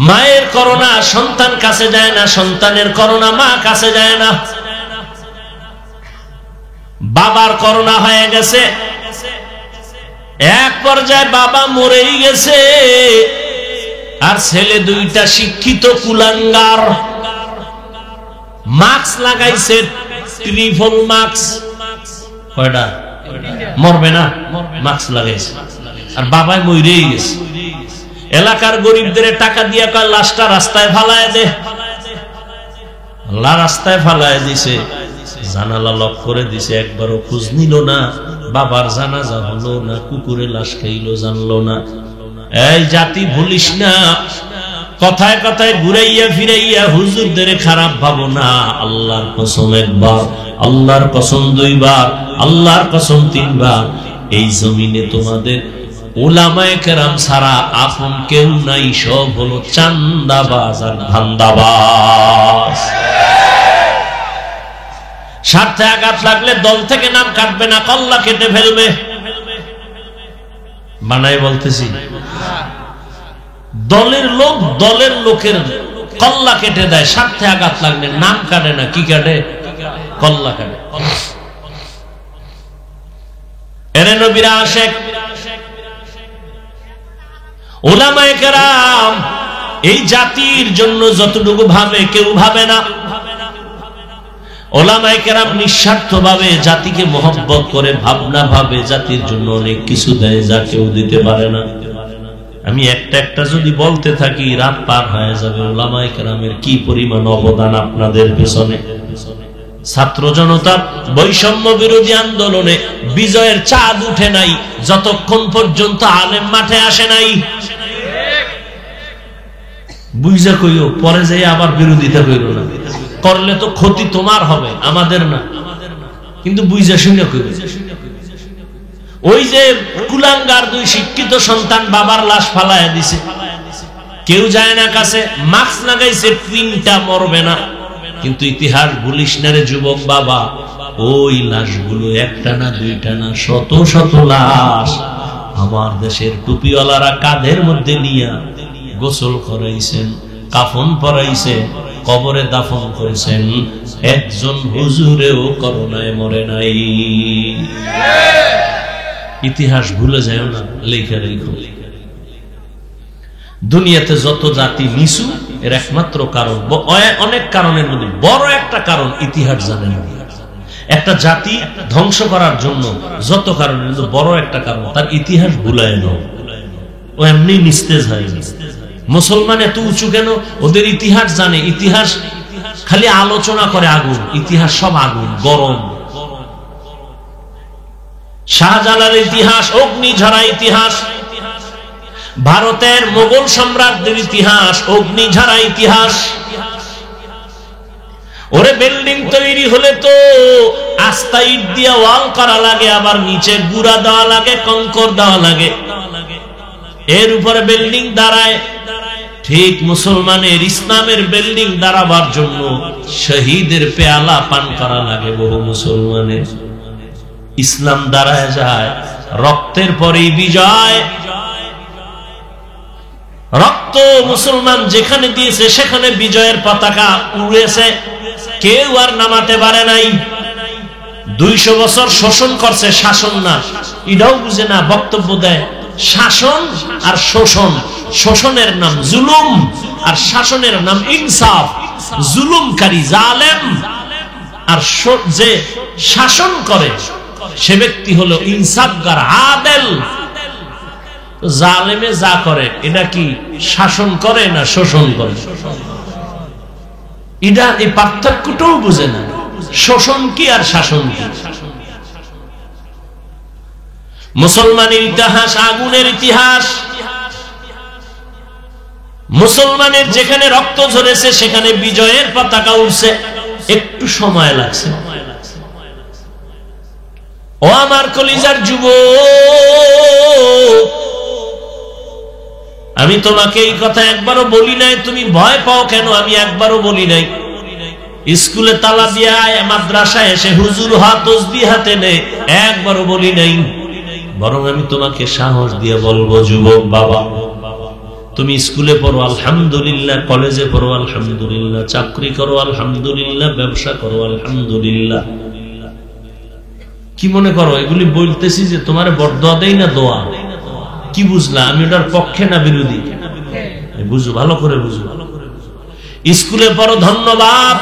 মায়ের করোনা সন্তান কাছে যায় না, সন্তানের করোনা মা কাছে যায় না। বাবার করোনা হয়ে গেছে, এক পর্যায়ে বাবা মরেই গেছে, আর ছেলে দুইটা শিক্ষিত কুলাঙ্গার। মাস্ক লাগাইছে, ট্রিপল মাস্ক। কয়টা? মরবে না, মাস্ক লাগাইছে, আর বাবাই মরেই গেছে। এলাকার গরিবদের টাকা দিয়া কয় লাশটা রাস্তায় ফালায় দে। আল্লাহ রাস্তায় ফালায় দিছে, জানালা লক করে দিছে, একবারও খোঁজ নিল না। বাবার জানাজা হলো না, কুকুরে লাশ খাইলো জানলো না। এই জাতি ভুলিস না, কথায় কথায় ঘুরাইয়া ফিরাইয়া হুজুরদের খারাপ ভাবো না। আল্লাহর কসম একবার, আল্লাহর কসম 2 বার, আল্লাহর কসম 3 বার। এই জমিনে তোমাদের উলামায়ে কেরাম ছাড়া আপন কেউ নাই, সব হলো চান্দাবাজ আর ধান্দাবাজ। স্বার্থে আঘাত লাগলে দল থেকে নাম কাটবে না, কল্লা কেটে ফেলবে। বানাই বলতেছি, দলের লোক দলের লোকের কল্লা কেটে দেয়। স্বার্থে আঘাত লাগলে নাম কাটে না, কি কাটে? কল্লা কাটে। এরে নবীরা আশেক, উলামায়ে কেরাম এই জাতির জন্য যতটুকু ভাবে কেউ ভাবে না। উলামায়ে কেরাম নিঃস্বার্থভাবে জাতিকে মহব্বত করে, ভাবনা ভাবে, জাতির জন্য অনেক কিছু দেয় যা কেউ দিতে পারে না। আমি একটা একটা যদি বলতে থাকি রাত পার হয়ে যাবে। উলামায়ে কেরামের কি পরিমাণ অবদান আপনাদের পেছনে। ছাত্র জনতার বৈষম্য বিরোধী আন্দোলনে বিজয়ের চাঁদ উঠে নাই যতক্ষণ পর্যন্ত আলেম মাঠে আসে নাই। বুঝা কইও, পরে যাই আবার বিরোধিতা কইরো না। করলে তো ক্ষতি তোমার হবে, আমাদের না। কিন্তু বুঝা শুনে কইও। ওই যে কুলাঙ্গার 2 শিক্ষিত সন্তান বাবার লাশ ফালায়া দিছে, কেউ যায় না কাছে। মাস্ক লাগাইছে, 3টা মরবে না। কিন্তু ইতিহাস ভুলিস না রে যুবক বাবা, ওই লাশগুলো 1টা না 2টা না, শত শত লাশ আমার দেশের টুপিওয়ালারা কাঁধের মধ্যে নিয়া গোসল করাইছেন, কাফন পরাইছেন, কবরে দাফন করেছেন। একজন হুজুরেও করোনায় মরে নাই। ইতিহাস ভুলে যায় না, লেখা রেখো। দুনিয়াতে যত জাতি নিচু, এর একমাত্র কারণ, অনেক কারণের মধ্যে বড় একটা কারণ ইতিহাস জানে না। একটা জাতি ধ্বংস করার জন্য যত কারণের মধ্যে বড় একটা কারণ, তার ইতিহাস ভুলায় না। ও এমনি নিস্তেজ হয়। মুসলমান এত উঁচু কেন? ওদের ইতিহাস জানে। ইতিহাস খালি আলোচনা করে আগুন, ইতিহাস সব আগুন, গরম। শাহজালাল ইতিহাস, অগ্নিঝরা ইতিহাস, ভারতের মোগল সম্রাটদের ইতিহাস, অগ্নিঝরা ইতিহাস। ওরে বিল্ডিং তৈরি হলে তো আস্তা ইট দিয়ে ওয়াল করা লাগে, আবার নিচে গুড়া দেওয়া লাগে, কংকর দেওয়া লাগে, এর উপরে বিল্ডিং দাঁড়ায়। ঠিক মুসলমানের ইসলামের বিল্ডিং দাঁড়াবার জন্য শহীদের পেয়ালা পান করা লাগে। বহু মুসলমানের ইসলাম দাঁড়ায় যায়, রক্তের পরেই বিজয়। রক্ত মুসলমান যেখানে দিয়েছে সেখানে বিজয়ের পতাকা উড়েছে, কেউ আর নামাতে পারে নাই। 200 বছর শোষণ করছে, শাসন না, এটাও বুঝে না, বক্তব্য দেয় শাসন আর শোষণ। শোষণের নাম জুলুম আর শাসনের নাম ইনসাফ। জুলুমকারী জালেম, আর যে শাসন করে সে ব্যক্তি হলো ইনসাফগার, আদেল। জালেমে যা করে এটা কি শাসন করে না শোষণ করে? এটা এই পার্থক্যটাও বুঝে না, শোষণ কি আর শাসন কি। মুসলমানের ইতিহাস আগুনের ইতিহাস। মুসলমানের যেখানে রক্ত ঝরেছে সেখানে বিজয়ের পতাকা উঠছে, একটু সময় লাগছে। ও আমার কলিজার যুবক, আমি তোমাকে এই কথা একবারও বলি নাই, তুমি ভয় পাও কেন? আমি একবারও বলি নাই। স্কুলে তালা দিয়া মাদ্রাসায় এসে হুজুর তসবিহ হাতে নে, একবারও বলি নাই। বরং আমি তোমাকে সাহস দিয়ে বলবো, যুবক বাবা, তুমি স্কুলে পড়ো আলহামদুলিল্লাহ, কলেজে পড়ো আলহামদুলিল্লাহ, চাকরি করো আলহামদুলিল্লাহ, ব্যবসা করো আলহামদুলিল্লাহ। কি মনে করো এগুলি বলতেছি যে তোমার বরদোয়া দেই না দোয়া? কি বুঝলা? আমি ওটার পক্ষে না বিরোধী? বুঝো, ভালো করে বুঝো। স্কুলে পড়ো ধন্যবাদ,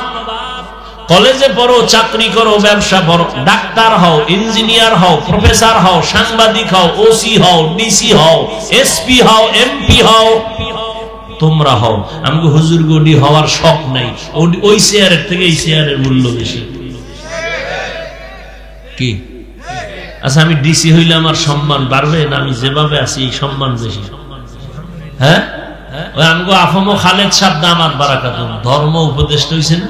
কলেজে পড়ো, চাকরি করো, ব্যবসা করো, ডাক্তার হও, ইঞ্জিনিয়ার হও, প্রফেসর হও, সাংবাদিক হও, ওসি হও, ডিসি হও, এসপি হও, এমপি হও, তোমরা হও। আমাকে হুজুর গডি হওয়ার শখ নাই, ওই চেয়ারের থেকে এই চেয়ারের মূল্য বেশি। কি আচ্ছা, আমি ডিসি হইলে আমার সম্মান বাড়বে না আমি যেভাবে আছি এই সম্মান বেশি? হ্যাঁ, ওই আমগো আফমো খালেদ সাহেব দামাত বারাকাতুহু ধর্ম উপদেষ্টা হইছেন,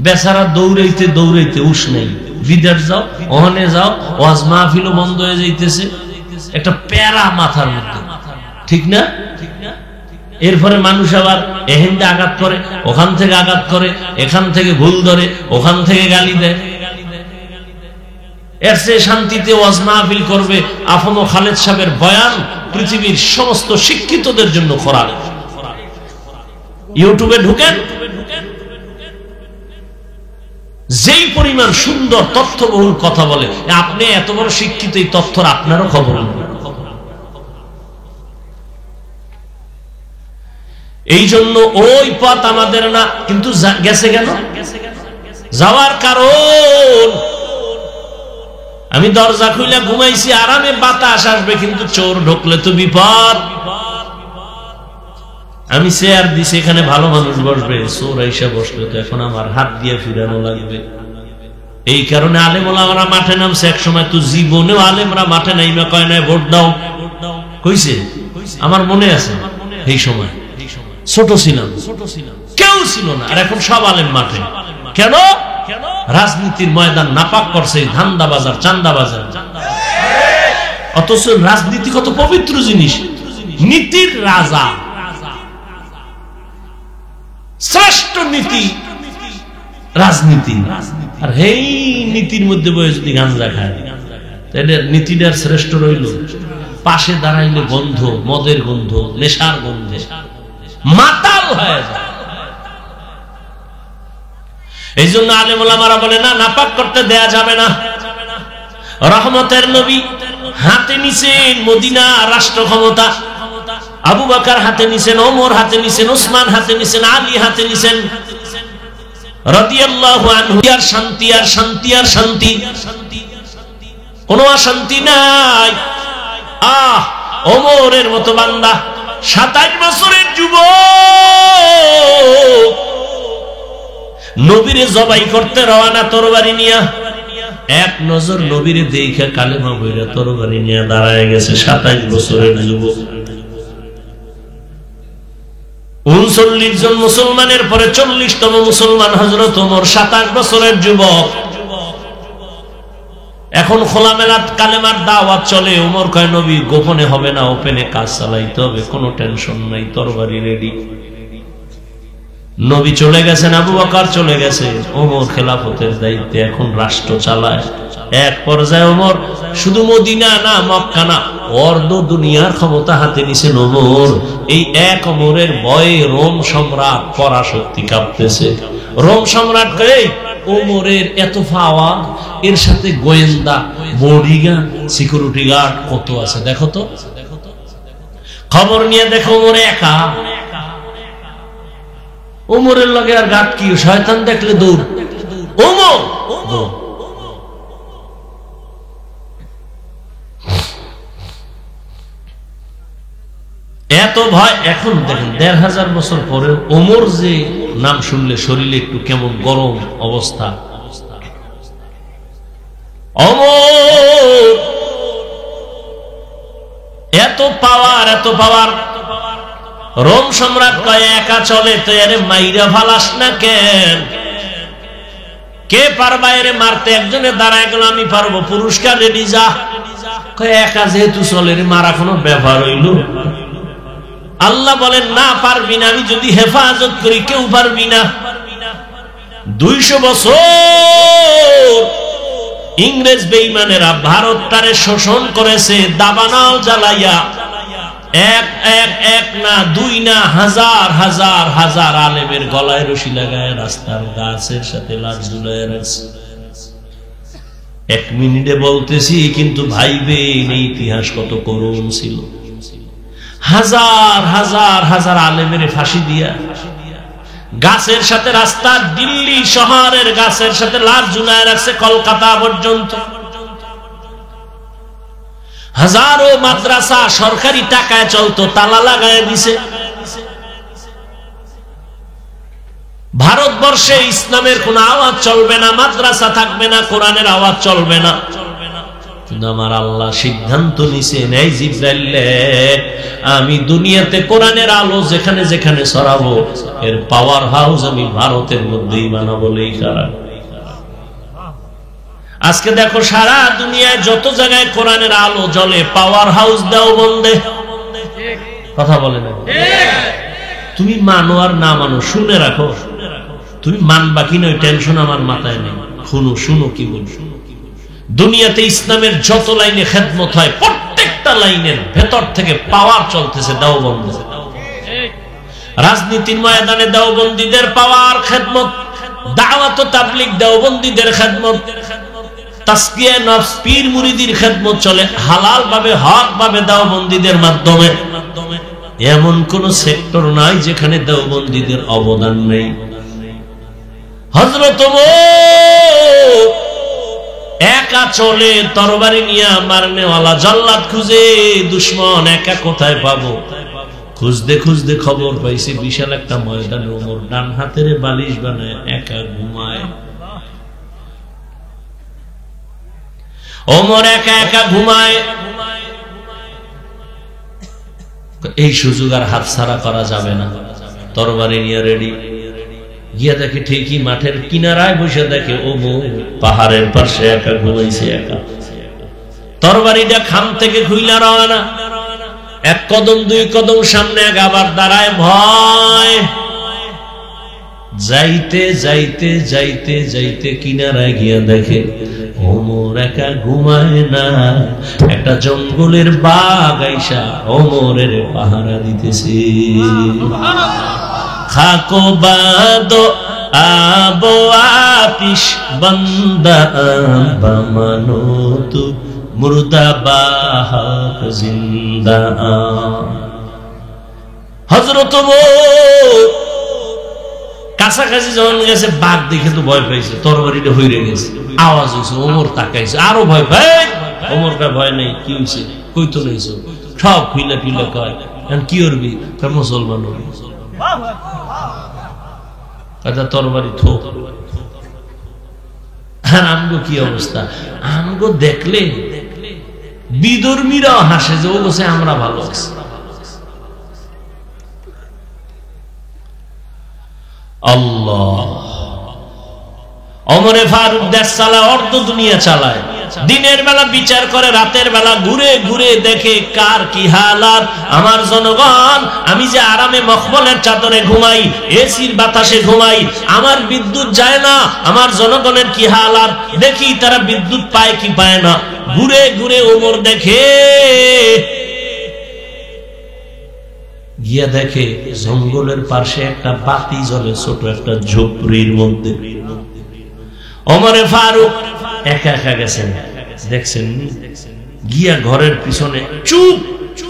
বেচারা দৌড়াইতে দৌড়াইতে উস নেই। বিদেশ যাও, ওখানে যাও, ওয়াজ মাহফিলও বন্ধ হয়ে যাইতেছে, একটা প্যারা মাথার মধ্যে, ঠিক না? এরপরে মানুষ আবার এহেন্দে আঘাত করে, ওখান থেকে আঘাত করে, এখান থেকে ভুল ধরে, ওখান থেকে গালি দেয়। এর চেয়ে শান্তিতে ওয়াজ মাহফিল করবে। আফমো খালেদ সাহেবের বয়ান পৃথিবীর সমস্ত শিক্ষিতদের জন্য খোরাক। ইউটিউবে ঢুকেন, যেই পরিমাণ সুন্দর তথ্যবহুল কথা বলে, আপনি এত বড় শিক্ষিত, এই তথ্যর আপনারও খবর নেই। এই জন্য ওই পথ আমাদের না, কিন্তু গেছে কেন? যাওয়ার কারণ, আমি দরজা খুলে ঘুমাইছি, আরামে বাতাস আসবে, কিন্তু চোর ঢুকলে তো বিপদ। আমি চেয়ার দিছি, এখানে ভালো মানুষ বসবে, চোর আইসা বসবে তো এখন আমার হাত দিয়ে ফিরানো লাগবে। এই কারণে আলেম ওলামারা মাঠে নামছে। এক সময় তো জীবনেও আলেমরা মাঠে নাইমা কয় নাই ভোট দাও, কইছে? আমার মনে আছে, এই সময় ছোট ছিলাম, কেউ ছিল না, আর এখন সব আলেম মাঠে। কেন? রাজনীতির ময়দান নাপাক করছে, ধান্দা বাজার, চান্দা বাজার। অথচ রাজনীতি কত পবিত্র জিনিস, নীতির রাজা, শ্রেষ্ঠ নীতি রাজনীতি। আর এই নীতির মধ্যে বয়ে যদি গাঞ্জা খায়, তাহলে নীতিটার শ্রেষ্ঠ রইল। পাশে দাঁড়াইলে গন্ধ, মদের গন্ধ, নেশার গন্ধে মাতাল হয়ে যায়। এই জন্য আলেম ওলামারা বলে না, নাপাক করতে দেয়া যাবে না। রহমতের নবী হাতে নিছেন মদিনা রাষ্ট্র ক্ষমতা, আবু বকর হাতে নিছেন, ওমর হাতে নিছেন, ওসমান হাতে নিছেন, আলী হাতে নিছেন রাদিয়াল্লাহু আনহু। আর শান্তি আর শান্তি আর শান্তি, কোনো অশান্তি নাই। ওমরের মতো বান্দা, 27 বছরের যুবক, নবীরে জবাই করতে রওনা তরবারি নিয়া। এক নজর নবীরে দেখে কালেমা বইরা তরবারি নিয়ে দাঁড়ায় গেছে 27 বছরের যুবক। 39 জন মুসলমানের পরে 40তম মুসলমান হযরত ওমর, 27 বছরের যুবক। এখন খোলামেলা কালেমার দাওয়াত চলে। ওমর কয় নবী গোপনে হবে না, ওপেনে কাজ চালাইতে হবে, কোনো টেনশন নাই, তরবারি রেডি। নবী চলে গেছেন, আবু বকর চলে গেছে, ওমর খেলাফতের দায়িত্বে এখন রাষ্ট্র চালায়। এক পর্যায়ে ওমর শুধু মদিনা না, মক্কা না, অর্ধ দুনিয়ার ক্ষমতা হাতে নিছেন ওমর। এই এক ওমরের ভয়ে রোম সম্রাট পরাশক্তি কাঁপতেছে। রোম সম্রাট কয়ে ওমরের এত পাওয়ার, এর সাথে গোয়েন্দা, বডিগার্ড, সিকিউরিটি গার্ড কত আছে দেখো তো। খবর নিয়ে দেখো ওমর একা। ওমরের লগে আর গার্ড কি, শয়তান দেখলে দৌড়। ওমর এত ভয়। এখন দেখেন 1500 বছর পরে ওমর যে নাম শুনলে শরীরে একটু কেমন গরম অবস্থা। ওমর এত পাওয়ার, এত পাওয়ার। রোম সম্রাট কয় একা চলে তো এরে মাইরা ফালাস না কেন? কে পারবা এরে মারতে? একজনে দাঁড়ায় গেল, আমি পারবো, পুরস্কার রেডি, যা। কয় একা যেহেতু চলে, রে মারা কোনো ব্যাপার হইল? আল্লাহ বলেন না, পারবি না, আমি যদি হেফাজত করি কেউ পারবি না। 200 বছর ইংরেজ বেঈমানেরা ভারতটারে শোষণ করেছে, দাবানল জ্বালাইয়া। এক না, 2 না, হাজার হাজার হাজার আলেমের গলায় রশি লাগায় রাস্তার গাছের সাথে লাশ ঝুলায় রাখছে। 1 মিনিটে বলতেছি, কিন্তু ভাইবেন এই ইতিহাস কত করুণ ছিল। হাজার হাজার হাজার আলেমের ফাঁসি দিয়া গাছের সাথে রাস্তা, দিল্লি শহরের গাছের সাথে লাশ ঝুলায় রাখছে কলকাতা পর্যন্ত। হাজারো মাদ্রাসা সরকারি টাকায় চলতো, তালা লাগায় দিছে। ভারতবর্ষে ইসলামের কোন আওয়াজ চলবে না, মাদ্রাসা থাকবে না, কোরআনের আওয়াজ চলবে না। কিন্তু আমার আল্লাহ সিদ্ধান্ত নিছেন, এই জিবরাইল, আমি দুনিয়াতে কোরআনের আলো যেখানে যেখানে ছড়াবো, এর পাওয়ার হাউস আমি ভারতের মধ্যেই বানাবো। আজকে দেখো সারা দুনিয়ায় যত জায়গায় কোরআনের আলো জ্বলে, পাওয়ার হাউস দেওবন্দে। কথা বলে না? তুমি মানো আর না মানো, শুনে রাখো। তুমি মানবা কিনা ওই টেনশন আমার মাথায় নেই। শুনো কি বল। দুনিয়াতে ইসলামের যত লাইনে খেদমত হয়, প্রত্যেকটা লাইনের ভেতর থেকে পাওয়ার চলতেছে দেওবন্দ। রাজনীতির ময়দানে দেওবন্দীদের পাওয়ার, খেদমত। দাওয়াত ও তাবলীগ দেওবন্দীদের খেদমত। তাসকিয়া নফস, পীর মুরিদির খেদমত চলে হালাল ভাবে, হক ভাবে দেওবন্দীদের মাধ্যমে। এমন কোন সেক্টর নাই যেখানে দেওবন্দীদের অবদান নেই। হযরত ওমর একা চলে, তরবারি নিয়ে মারনেওয়ালা জল্লাদ খুঁজে, দুশ্মন একা কোথায় পাবো? খুঁজতে খুঁজতে খবর পাইছে বিশাল একটা ময়দানে ওমর ডান হাতের বালিশ বানায় একা ঘুমায়। ওমর একা একা ঘুমায়। এই সুযোগ আর হাতছাড়া করা যাবে না। তরবারি নিয়ে রেডি। গিয়া দেখে ঠিকই মাঠের কিনারায় বসে দেখে ওমর পাহাড়ের পাশে একা ঘুমাইছে একা। তরবারিটা খাম থেকে খুইলা রওনা। 1 কদম 2 কদম সামনে আবার দাঁড়ায়, ভয়। যাইতে যাইতে যাইতে যাইতে কিনারায় গিয়া দেখে ওমর একা ঘুমায় না, একটা জঙ্গলের বাঘ আইসা ওমরের পাহারা দিতেছে। খাকো বাদো আবো আতিশ বান্দা বামানো তু মুর্দা বাহাক জিন্দা। হযরত ওমর কাছাকাছি যখন গেছে, বাঘ দেখে তো ভয় পাইছে, তরবারিটা হইরে গেছে, আওয়াজ হয়েছে, ওমর তাকাইছে, আরো ভয় পাই। ওমর কা ভয় নেই, কি হয়েছে? কই তো নেইছো, সব খুইলা টুইলা কয়। কি করবি? মুসলমান হবি। তরবারি থো। আর আমগো কি অবস্থা, আমগো দেখলে বিধর্মীরাও হাসে যে ও বসে আমরা ভালো আছি। আল্লাহ, ওমরে ফারুক দেশ চালায়, অর্ধ দুনিয়া চালায়, দিনের বেলা বিচার করে, রাতের বেলা ঘুরে ঘুরে দেখে কার কি হালাত। আমার জনগণ, আমি যে আরামে মখমলের চাদরে ঘুমাই, এসির বাতাসে ঘুমাই, আমার বিদ্যুৎ যায় না, আমার জনগণের কি হালাত দেখি, তারা বিদ্যুৎ পায় কি পায় না। ঘুরে ঘুরে ওমর দেখে, গিয়া দেখে জঙ্গলের পাশে একটা বাতি জ্বলে, ছোট একটা ঝুপড়ির মধ্যে। ওমরে ফারুক একা একা গেছেন, দেখছেন, গিয়া ঘরের পিছনে চুপ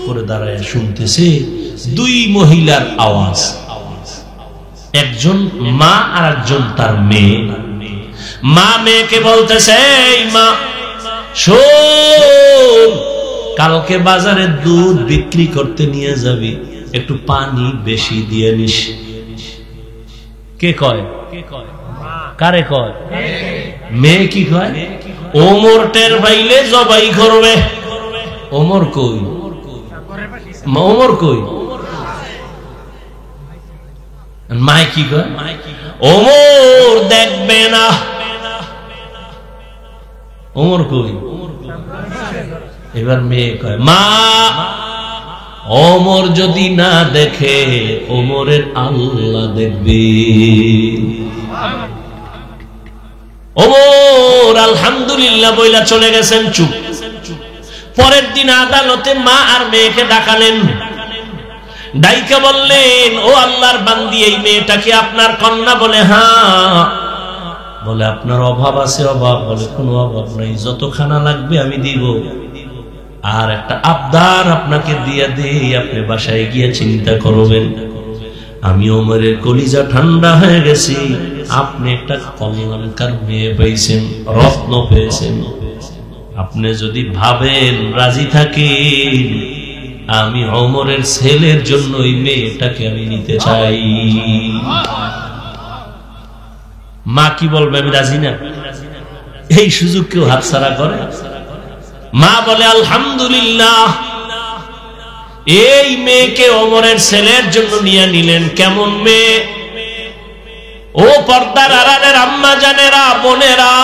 করে দাঁড়ায় শুনতেছে দুই মহিলার আওয়াজ, একজন মা আর একজন তার মেয়ে। মা মেয়েকে বলতেছে, এই মা শোন, কালকে বাজারে দুধ বিক্রি করতে নিয়ে যাবি, একটু পানি বেশি দিয়ে নিস। কে কয়? কারে কয়? মেয়ে কি কয়? ওমর টের পাইলে জবাই করবে। ওমর কই? ওমর কই? মাই কি কয়? ওমর দেখবে না। ওমর কই? এবার মেয়ে কয়, মা ওমর যদি না দেখে, ওমরের আল্লাহ দেখবে। ওমর আলহামদুলিল্লাহ বইলা চলে গেছেন, চুপ। পরের দিন আদালতে মা আর মেয়েকে ডাকালেন, ডাইকে বললেন, ও আল্লাহর বান্দি, এই মেয়েটা কি আপনার কন্যা? বলে হ্যাঁ। বলে আপনার অভাব আছে? অভাব? বলে কোনো অভাব নাই, যত খানা লাগবে আমি দিব, আর একটা আবদার আপনাকে দিয়ে দেই, আপনি বাসায় গিয়ে চিন্তা করবেন। আমি ওমরের কলিজা ঠান্ডা হয়ে গেছি, আপনি একটা কল্যাণকার মেয়ে পেয়েছেন, রত্ন পেয়েছেন। আপনি যদি ভাবেন, রাজি থাকেন, আমি ওমরের ছেলের জন্য এই মেয়েটাকে আমি নিতে চাই। মা কি বলবে? আমি রাজি না। এই সুযোগ কেউ হাতছাড়া করে? মা বলে, আলহামদুলিল্লাহ, এই মেয়েকে ওমরের ছেলের জন্য নিয়ে নিলেন। কেমন মেয়ে? ও পর্দার আড়ালের আম্মা জানেরা, বোনেরা,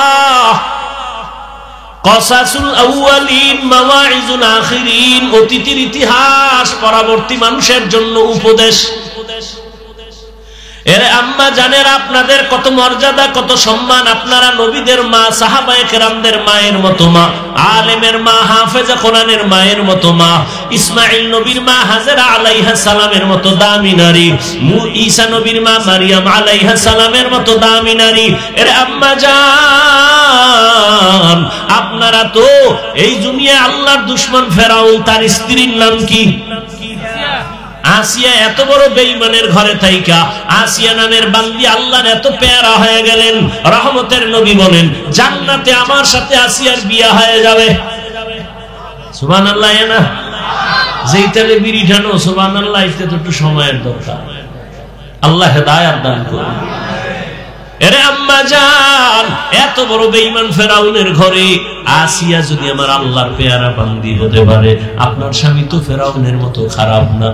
কসাসুল আউয়ালিন মাওয়াইজুল আখিরিন, অতীতের ইতিহাস পরবর্তী মানুষের জন্য উপদেশ। এর আম্মা জানেরা, আপনাদের কত মর্যাদা, কত সম্মান। আপনারা নবীদের মা, সাহাবায়ে কেরামদের মায়ের মতো মা, আলেমের মা, হাফেজা কোরআনের মায়ের মতো মা, ইসমাইল নবীর মা হাজেরা আলাইহিস সালামের মতো দামি নারী, ঈসা নবীর মা মারিয়াম আলাইহিস সালামের মতো দামি নারী। এর আম্মা জান, আপনারা তো এই দুনিয়ায় আল্লাহর দুশমন ফেরাউন, তার স্ত্রীর নাম কি? আসিয়া। এত বড় বেঈমানের ঘরে থাইকা আসিয়া নামের বান্দি আল্লাহর এত পেয়ারা হয়ে গেলেন। রহমতের নবী বলেন, জান্নাতে আমার সাথে আসিয়ার বিয়ে হয়ে যাবে। সুবহানাল্লাহ। না যেইটালে বিড়ি ঠানো, সুবহানাল্লাহ, এতে তো একটু সময়ের দরকার। আল্লাহ হেদায়েত দান করুন। এরে আম্মা জান, এত বড় বেঈমান ফেরাউনের ঘরে আসিয়া যদি আমার আল্লাহর পেয়ারা বান্দি হতে পারে, আপনার স্বামী তো ফেরাউনের মতো খারাপ না।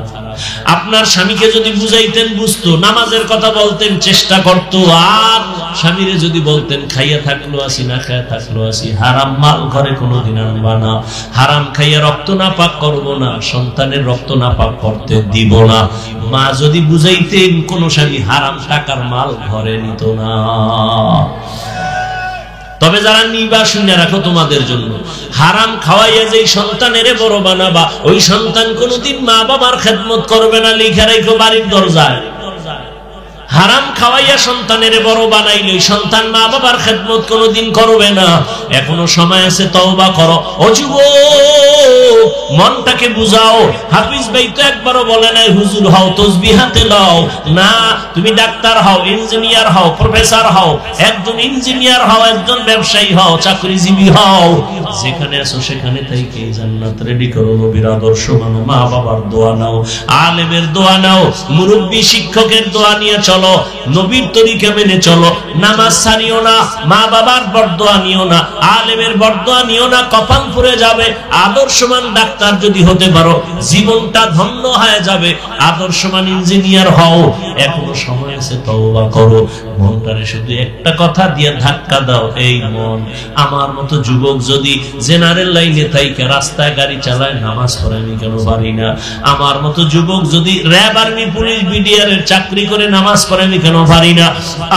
আপনার স্বামীকে যদি বুঝাইতেন, বুঝতো, নামাজের কথা বলতেন, চেষ্টা করতো, আর স্বামীরে যদি বলতেন খাইয়া থাকলো আসি, না খাইয়া থাকলো আসি, হারাম মাল ঘরে কোনোদিন আনবা না, হারাম খাইয়া রক্ত না পাক করবো না, সন্তানের রক্ত না পাক করতে দিব না, মা যদি বুঝাইতেন, কোন স্বামী হারাম টাকার মাল ঘরে নিত না। তবে যারা নিবা শুনে রাখো তোমাদের জন্য, হারাম খাওয়াইয়া যেই সন্তানের বড় বানাবা, ওই সন্তান কোনোদিন মা বাবার খেদমত করবে না, লিখে রাখো বাড়ির দরজায়। হারাম খাওয়াইয়া সন্তানের বড় বানাইলে সন্তান মা বাবার খেদমত কোনোদিন করবে না। এখনো সময় আছে, তওবা করো। ও যুবক, মনটাকে বুঝাও। হাফিজ ভাই তো একবারও বলে নাই হুজুর হও, তসবিহ হাতে নাও। না, তুমি ডাক্তার হও, ইঞ্জিনিয়ার হও, প্রফেসর হও, একজন ইঞ্জিনিয়ার হও, একজন ব্যবসায়ী হও, চাকরিজীবী হও, যেখানে আছো সেখানে থেকে জান্নাত রেডি করো। নবীর আদর্শ মানো, মা বাবার দোয়া নাও, আলেমের দোয়া নাও, মুরব্বী শিক্ষকের দোয়া নিয়ে চলো। চলো, নবীর তরিকা মেনে চলো, নামাজ ছাড়িও না, মা বাবার বরদোয়া নিও না, আলেমের বরদোয়া নিও না, কপাল পুড়ে যাবে। আদর্শমান ডাক্তার যদি হতে পারো জীবনটা ধন্য হয়ে যাবে। আদর্শমান ইঞ্জিনিয়ার হও, এখনো সময় আছে, তওবা করো। মনটারে শুধু একটা কথা দিয়ে ধাক্কা দাও, এই মন, আমার মতো যুবক যদি জেনারেল লাইনে থাইকা রাস্তায় গাড়ি চালায়, নামাজ পড়ে আমি কেন পারি না? আমার মতো যুবক যদি র্যাব, আর্মি, পুলিশ, বিডিআর এর চাকরি করে নামাজ পড়ে আমি কেন পারি না?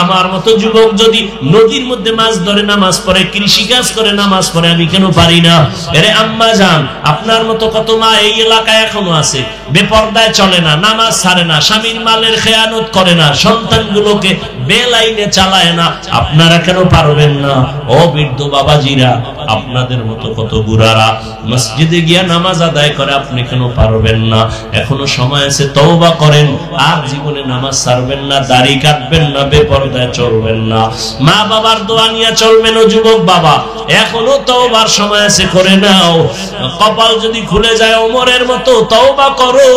আমার মতো যুবক যদি নদীর মধ্যে মাছ ধরে নামাজ পড়ে, কৃষি কাজ করে নামাজ পড়ে আমি কেন পারি না? এরে আম্মা জান, আপনার মতো কত মা এই এলাকায় এখনো আছে, বেপরদায় চলে না, নামাজ ছাড়ে না, স্বামীর মালের খেয়ানত করে না, সন্তানগুলোকে বেলাইনে চালায় না। আপনারা কেন পারবেন না? ও বৃদ্ধ বাবাজিরা, আপনাদের মতো কত বুড়ারা মসজিদে গিয়া নামাজ আদায় করে, আপনি কেন পারবেন না? এখনো সময় আছে, তওবা করেন। আর জীবনে নামাজ ছাড়বেন না, দাড়ি কাটবেন না, বেপরদায় চলবেন না, মা বাবার দোয়া নিয়ে চলবেন। ও যুবক বাবা, এখনো তওবার সময় আছে, করে নাও। কপাল যদি খুলে যায় ওমরের মতো, তওবা করো।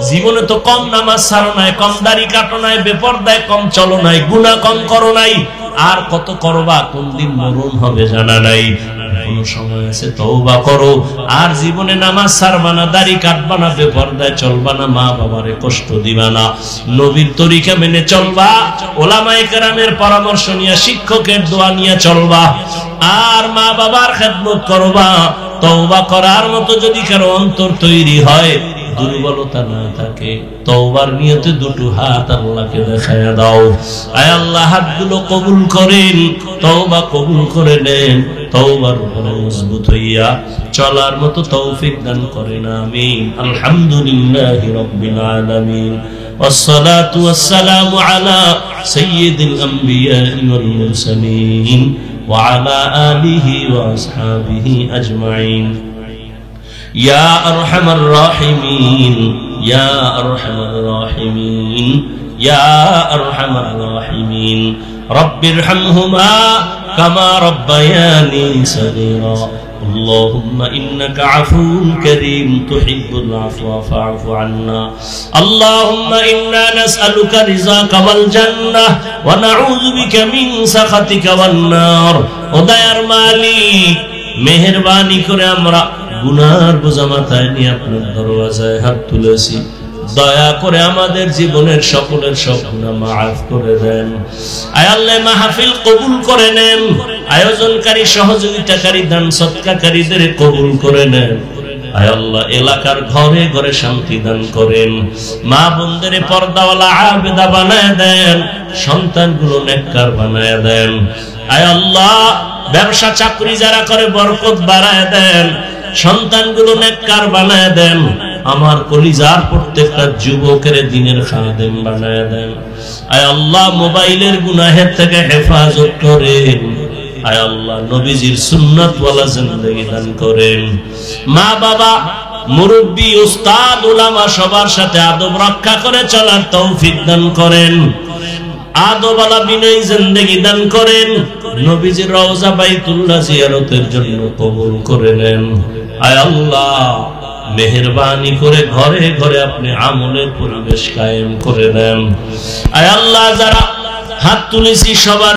জীবনে তো কম নামাজ ছাড়ো নাই, কম দাড়ি কাটো নাই, বেপরদায় কম চলো নাই, গুনাহ কম করো নাই, আর কত করবা, কোন দিন মরণ হবে জানা নাই। এখনো সময় আছে, তওবা করো। আর জীবনে নামাজ ছাড়বা না, দাড়ি কাটবা না, বেপরদায় চলবা না, মা বাবারে কষ্ট দিবা না, নবীর তরিকা মেনে চলবা, ওলামায়ে কেরামের পরামর্শ নিয়ে, শিক্ষকের দোয়া নিয়ে চলবা, আর মা বাবার খেদমত করবা। তওবা করার মতো যদি কারো অন্তর তৈরি হয়, দুর্বলতা না থাকে, তওবার নিয়তে দুটো হাত আল্লাহকে দেখায়া দাও। আয় আল্লাহ, হাতগুলো কবুল করেন, তওবা কবুল করে নেন, তওবার উপরে মজবুত হইয়া চলার মতো তৌফিক দান করেন, আমিন। আলহামদুলিল্লাহি রাব্বিল আলামিন, ওয়াসসালাতু ওয়াসসালামু আলা সাইয়্যিদিল আমবিয়া ওয়াল মুরসালিন ওয়া আলা আলিহি ওয়া আসহাবিহি আজমাইন। يا أرحم الراحمين، يا أرحم الراحمين، يا أرحم الراحمين، رب ارحمهما كما ربياني صغيرا، اللهم إنك عفو كريم تحب العفو فاعف عنا، اللهم إنا نسألك رضاك والجنة ونعوذ بك من سخطك والنار। ওদায়ার মালিক, মেহেরবানি করে আমরা গুনার বোঝা মাথায় নিয়ে আপনার দরওয়াজায় হাত তুলেছি, দয়া করে আমাদের জীবনের সকলের সব গুনাহ মাফ করে দেন। আয় আল্লাহ, মাহফিল কবুল করে নেন, আয়োজনকারী, সহযোগিতাকারী, দান সদকাকারীদের কবুল করে নেন। আয় আল্লাহ, এলাকার ঘরে ঘরে শান্তি দান করেন, মা বোনদের পর্দাওয়ালা আবেদা বানায় দেন, সন্তানগুলো নেককার বানায় দেন। আয় আল্লাহ, ব্যবসা চাকরি যারা করে বরকত বাড়ায় দেন, সন্তানগুলো নেককার বানায় দেন। আমার কলিজার প্রত্যেকটা যুবকের দিনের খাদেম বানায় দেন। আয় আল্লাহ, মোবাইলের গুনাহের থেকে হেফাজত করেন। আয় আল্লাহ, নবীজির সুন্নাতওয়ালা জিন্দেগি দান করেন। মা বাবা, মুরব্বী, উস্তাদ, উলামা সবার সাথে আদব রক্ষা করে চলার তৌফিক দান করেন। আদবওয়ালা বিনয়ী জিন্দেগি দান করেন। নবীজির রওজা বাইতুল্লাহ জিয়ারতের জন্য কবুল করে নেন। আয় আল্লাহ, মেহেরবানি করে ঘরে ঘরে আপনি আমলের পরিবেশ কায়েম করে দেন। আয় আল্লাহ, যারা হাত তুলেছি সবার